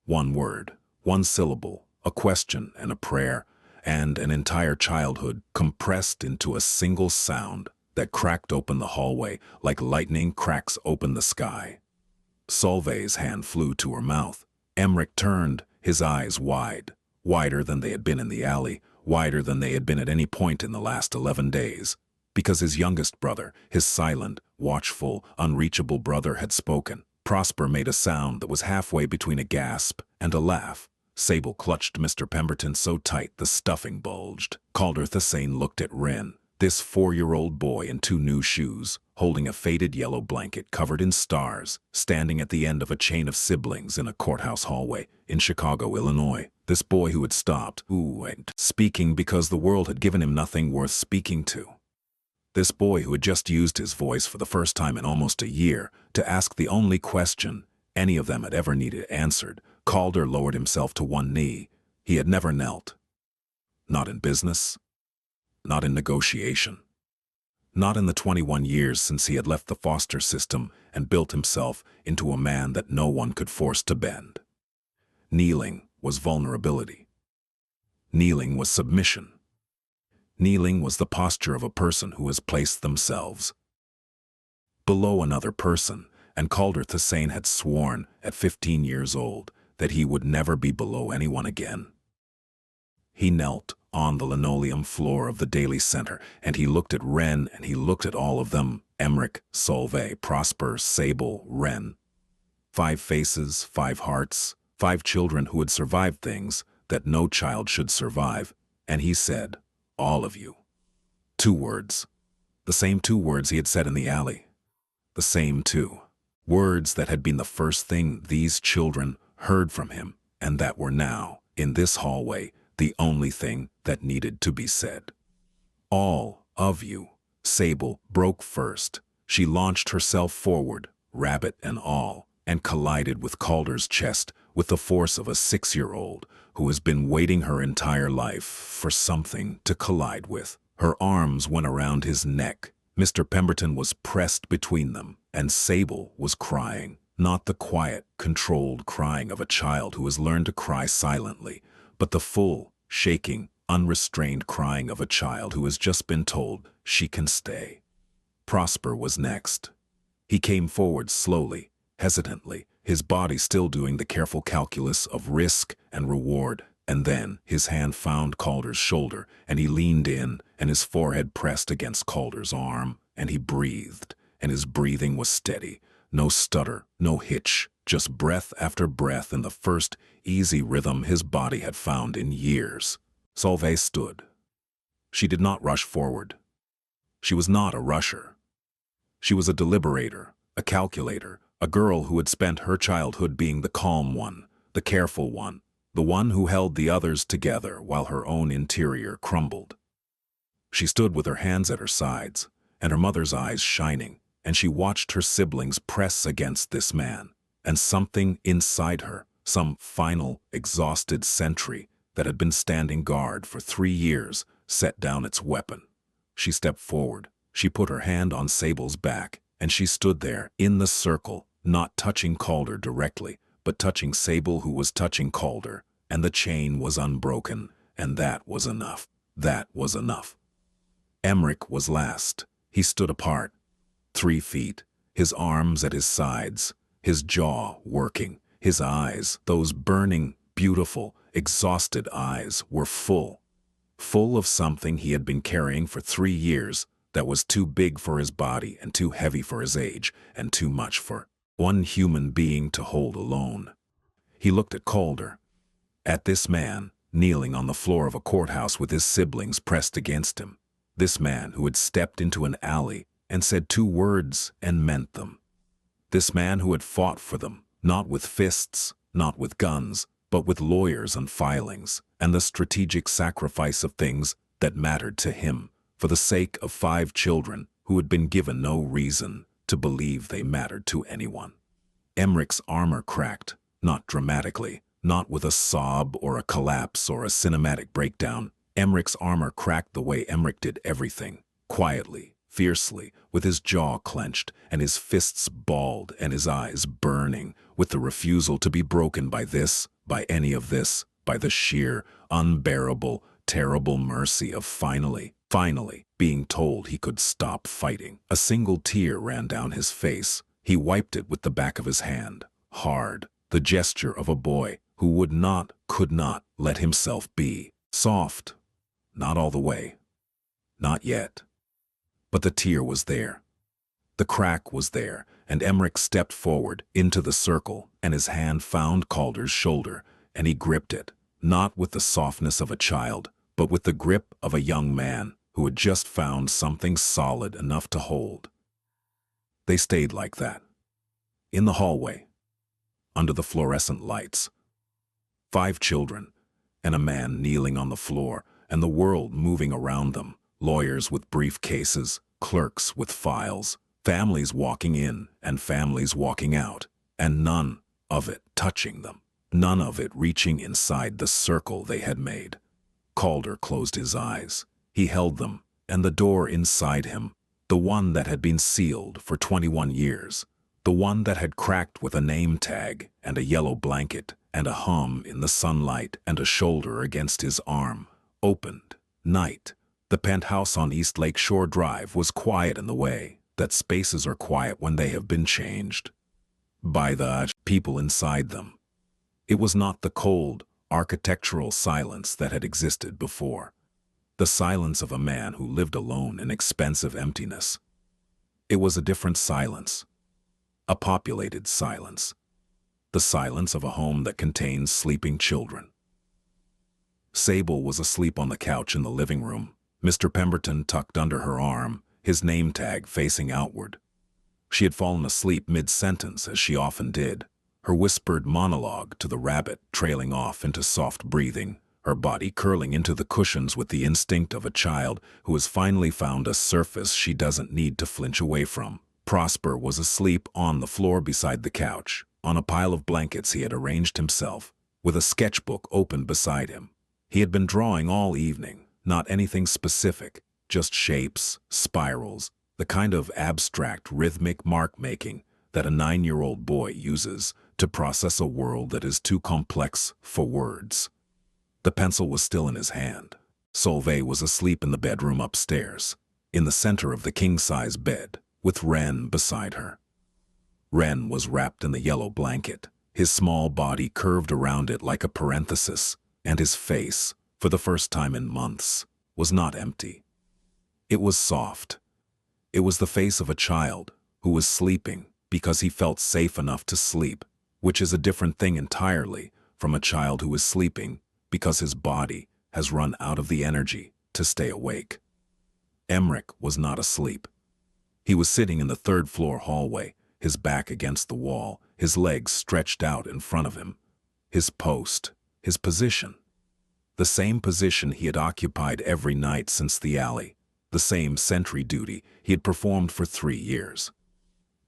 1 word, 1 syllable, a question and a prayer, and an entire childhood compressed into a single sound that cracked open the hallway like lightning cracks open the sky. Solvay's hand flew to her mouth. Emmerich turned, his eyes wide, wider than they had been in the alley, wider than they had been at any point in the last 11 days. Because his youngest brother, his silent, watchful, unreachable brother had spoken, Prosper made a sound that was halfway between a gasp and a laugh. Sable clutched Mr. Pemberton so tight the stuffing bulged. Calder Thasane looked at Wren, this 4-year-old boy in 2 new shoes, holding a faded yellow blanket covered in stars, standing at the end of a chain of siblings in a courthouse hallway in Chicago, Illinois. This boy who had stopped, speaking because the world had given him nothing worth speaking to. This boy who had just used his voice for the first time in almost a year to ask the only question any of them had ever needed answered. Calder lowered himself to one knee. He had never knelt. Not in business. Not in negotiation. Not in the 21 years since he had left the foster system and built himself into a man that no one could force to bend. Kneeling was vulnerability. Kneeling was submission. Kneeling was the posture of a person who has placed themselves below another person, and Calder Thasane had sworn at 15 years old that he would never be below anyone again. He knelt on the linoleum floor of the Daily Center, and he looked at Wren, and he looked at all of them: Emmerich, Solveig, Prosper, Sable, Wren. 5 faces, 5 hearts, 5 children who had survived things that no child should survive, and he said, "All of you." 2 words. The same 2 words he had said in the alley. The same 2 words that had been the first thing these children heard from him, and that were now, in this hallway, the only thing that needed to be said. "All of you." Sable broke first. She launched herself forward, rabbit and all, and collided with Calder's chest with the force of a 6-year-old who has been waiting her entire life for something to collide with. Her arms went around his neck. Mr. Pemberton was pressed between them, and Sable was crying. Not the quiet, controlled crying of a child who has learned to cry silently, but the full, shaking, unrestrained crying of a child who has just been told she can stay. Prosper was next. He came forward slowly, hesitantly, his body still doing the careful calculus of risk and reward, and then his hand found Calder's shoulder, and he leaned in, and his forehead pressed against Calder's arm, and he breathed, and his breathing was steady. No stutter, no hitch, just breath after breath in the first easy rhythm his body had found in years. Solveig stood. She did not rush forward. She was not a rusher. She was a deliberator, a calculator, a girl who had spent her childhood being the calm one, the careful one, the one who held the others together while her own interior crumbled. She stood with her hands at her sides, and her mother's eyes shining, and she watched her siblings press against this man, and something inside her, some final, exhausted sentry that had been standing guard for 3 years, set down its weapon. She stepped forward. She put her hand on Sable's back, and she stood there in the circle, not touching Calder directly, but touching Sable, who was touching Calder, and the chain was unbroken, and that was enough. That was enough. Emmerich was last. He stood apart, 3 feet, his arms at his sides, his jaw working, his eyes, those burning, beautiful, exhausted eyes, were full of something he had been carrying for 3 years that was too big for his body and too heavy for his age and too much for one human being to hold alone. He looked at Calder, at this man kneeling on the floor of a courthouse with his siblings pressed against him, this man who had stepped into an alley and said 2 words and meant them, this man who had fought for them, not with fists, not with guns, but with lawyers and filings, and the strategic sacrifice of things that mattered to him, for the sake of 5 children who had been given no reason to believe they mattered to anyone. Emmerich's armor cracked, not dramatically, not with a sob or a collapse or a cinematic breakdown. Emmerich's armor cracked the way Emmerich did everything, quietly, fiercely, with his jaw clenched and his fists balled and his eyes burning, with the refusal to be broken by this, by any of this, by the sheer, unbearable, terrible mercy of finally being told he could stop fighting. A single tear ran down his face. He wiped it with the back of his hand, hard, the gesture of a boy who could not let himself be soft. Not all the way. Not yet. But the tear was there. The crack was there, and Emmerich stepped forward into the circle, and his hand found Calder's shoulder, and he gripped it, not with the softness of a child, but with the grip of a young man who had just found something solid enough to hold. They stayed like that. In the hallway, under the fluorescent lights. 5 children, and a man kneeling on the floor, and the world moving around them, lawyers with briefcases, clerks with files, families walking in and families walking out, and none of it touching them, none of it reaching inside the circle they had made. Calder closed his eyes. He held them, and the door inside him, the one that had been sealed for 21 years, the one that had cracked with a name tag and a yellow blanket and a hum in the sunlight and a shoulder against his arm, opened. Night. The penthouse on East Lake Shore Drive was quiet in the way that spaces are quiet when they have been changed by the people inside them. It was not the cold, architectural silence that had existed before. The silence of a man who lived alone in expensive emptiness. It was a different silence. A populated silence. The silence of a home that contains sleeping children. Sable was asleep on the couch in the living room, Mr. Pemberton tucked under her arm, his name tag facing outward. She had fallen asleep mid-sentence, as she often did, her whispered monologue to the rabbit trailing off into soft breathing, her body curling into the cushions with the instinct of a child who has finally found a surface she doesn't need to flinch away from. Prosper was asleep on the floor beside the couch, on a pile of blankets he had arranged himself, with a sketchbook open beside him. He had been drawing all evening, not anything specific, just shapes, spirals, the kind of abstract rhythmic mark-making that a 9-year-old boy uses to process a world that is too complex for words. The pencil was still in his hand. Solveig was asleep in the bedroom upstairs, in the center of the king-size bed, with Wren beside her. Wren was wrapped in the yellow blanket, his small body curved around it like a parenthesis, and his face, for the first time in months, was not empty. It was soft. It was the face of a child who was sleeping because he felt safe enough to sleep, which is a different thing entirely from a child who is sleeping because his body has run out of the energy to stay awake. Emmerich was not asleep. He was sitting in the third-floor hallway, his back against the wall, his legs stretched out in front of him. His post, his position. The same position he had occupied every night since the alley, the same sentry duty he had performed for 3 years.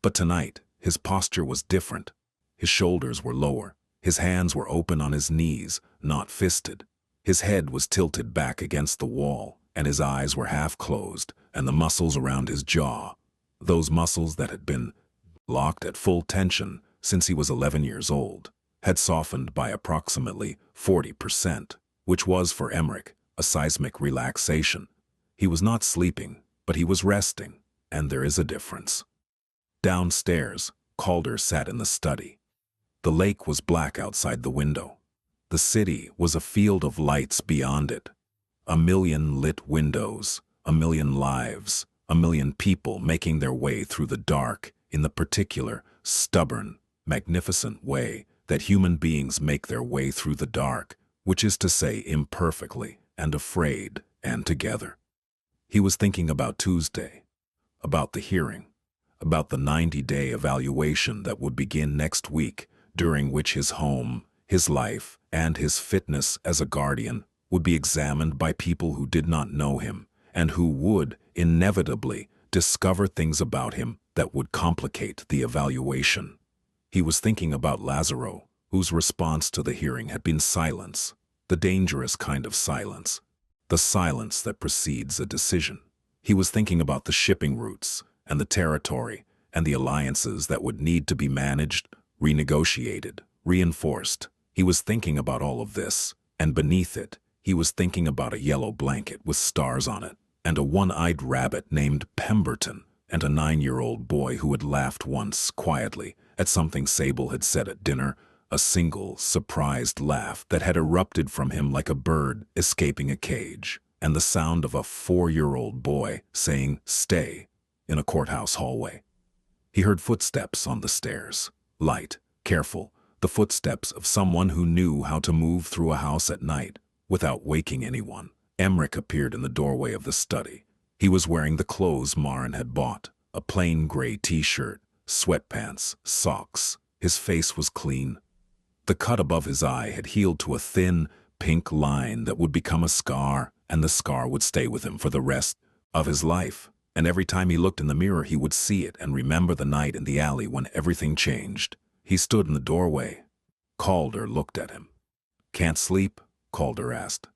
But tonight, his posture was different. His shoulders were lower, his hands were open on his knees, not fisted. His head was tilted back against the wall, and his eyes were half closed, and the muscles around his jaw, those muscles that had been locked at full tension since he was 11 years old, had softened by approximately 40%, which was for Emmerich a seismic relaxation. He was not sleeping, but he was resting, and there is a difference. Downstairs, Calder sat in the study. The lake was black outside the window. The city was a field of lights beyond it. 1,000,000 lit windows, 1,000,000 lives, 1,000,000 people making their way through the dark in the particular, stubborn, magnificent way that human beings make their way through the dark, which is to say imperfectly and afraid and together. He was thinking about Tuesday, about the hearing, about the 90-day evaluation that would begin next week, during which his home, his life, and his fitness as a guardian would be examined by people who did not know him and who would, inevitably, discover things about him that would complicate the evaluation. He was thinking about Lazaro, whose response to the hearing had been silence, the dangerous kind of silence, the silence that precedes a decision. He was thinking about the shipping routes and the territory and the alliances that would need to be managed, renegotiated, reinforced. He was thinking about all of this, and beneath it, he was thinking about a yellow blanket with stars on it, and a one-eyed rabbit named Pemberton, and a 9-year-old boy who had laughed once, quietly, at something Sable had said at dinner a single, surprised laugh that had erupted from him like a bird escaping a cage, and the sound of a 4-year-old boy saying, "Stay," in a courthouse hallway. He heard footsteps on the stairs, light, careful, the footsteps of someone who knew how to move through a house at night without waking anyone. Emmerich appeared in the doorway of the study. He was wearing the clothes Maren had bought, a plain gray t-shirt, sweatpants, socks. His face was clean. The cut above his eye had healed to a thin, pink line that would become a scar, and the scar would stay with him for the rest of his life. And every time he looked in the mirror, he would see it and remember the night in the alley when everything changed. He stood in the doorway. Calder looked at him. "Can't sleep?" Calder asked.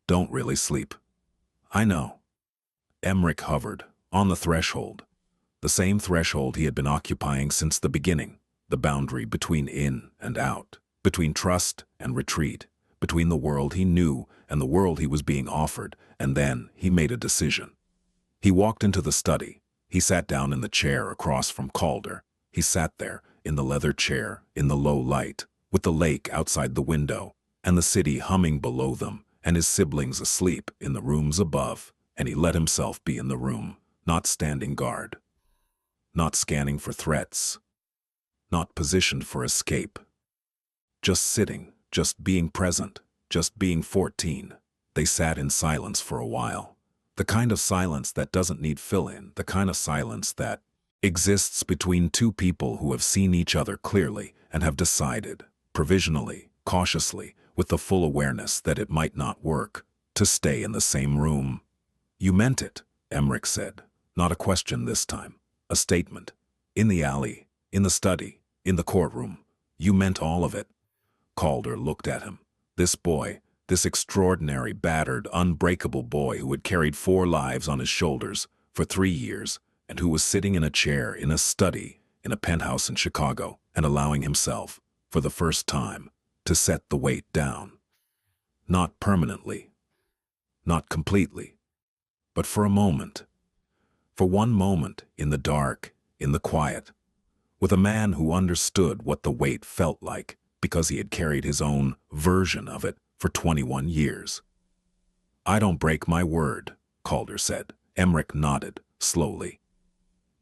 "Don't really sleep." "I know." Emmerich hovered, on the threshold. The same threshold he had been occupying since the beginning. The boundary between in and out, between trust and retreat, between the world he knew and the world he was being offered, and then he made a decision. He walked into the study. He sat down in the chair across from Calder. He sat there, in the leather chair, in the low light, with the lake outside the window, and the city humming below them, and his siblings asleep in the rooms above, and he let himself be in the room, not standing guard, not scanning for threats, not positioned for escape. Just sitting, just being present, just being 14. They sat in silence for a while. The kind of silence that doesn't need fill-in, the kind of silence that exists between two people who have seen each other clearly and have decided, provisionally, cautiously, with the full awareness that it might not work, to stay in the same room. "You meant it," Emmerich said. Not a question this time. A statement. "In the alley, in the study, in the courtroom. You meant all of it." Calder looked at him. This boy, this extraordinary, battered, unbreakable boy who had carried 4 lives on his shoulders for 3 years, and who was sitting in a chair in a study in a penthouse in Chicago and allowing himself, for the first time, to set the weight down. Not permanently, not completely, but for a moment. For one moment, in the dark, in the quiet, with a man who understood what the weight felt like because he had carried his own version of it for 21 years. "I don't break my word," Calder said. Emmerich nodded, slowly.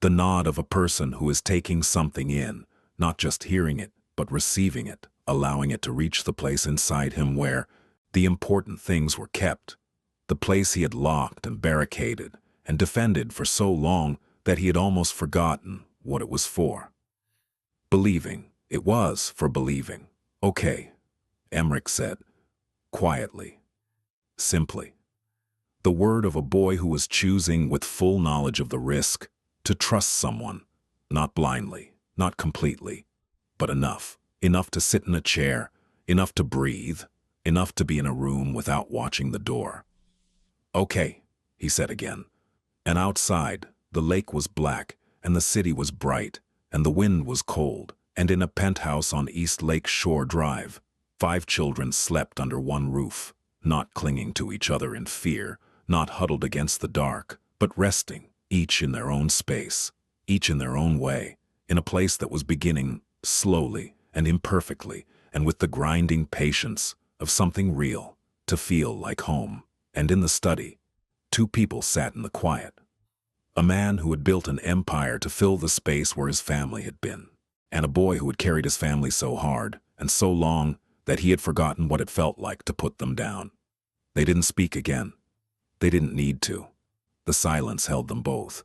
The nod of a person who is taking something in, not just hearing it, but receiving it, allowing it to reach the place inside him where the important things were kept, the place he had locked and barricaded and defended for so long that he had almost forgotten what it was for. Believing. It was for believing. "Okay," Emmerich said, quietly, simply. The word of a boy who was choosing, with full knowledge of the risk, to trust someone, not blindly, not completely, but enough. Enough to sit in a chair, enough to breathe, enough to be in a room without watching the door. "Okay," he said again. And outside, the lake was black, and the city was bright, and the wind was cold, and in a penthouse on East Lake Shore Drive, 5 children slept under one roof, not clinging to each other in fear, not huddled against the dark, but resting, each in their own space, each in their own way, in a place that was beginning, slowly and imperfectly, and with the grinding patience of something real, to feel like home. And in the study, 2 people sat in the quiet. A man who had built an empire to fill the space where his family had been, and a boy who had carried his family so hard and so long that he had forgotten what it felt like to put them down. They didn't speak again. They didn't need to. The silence held them both.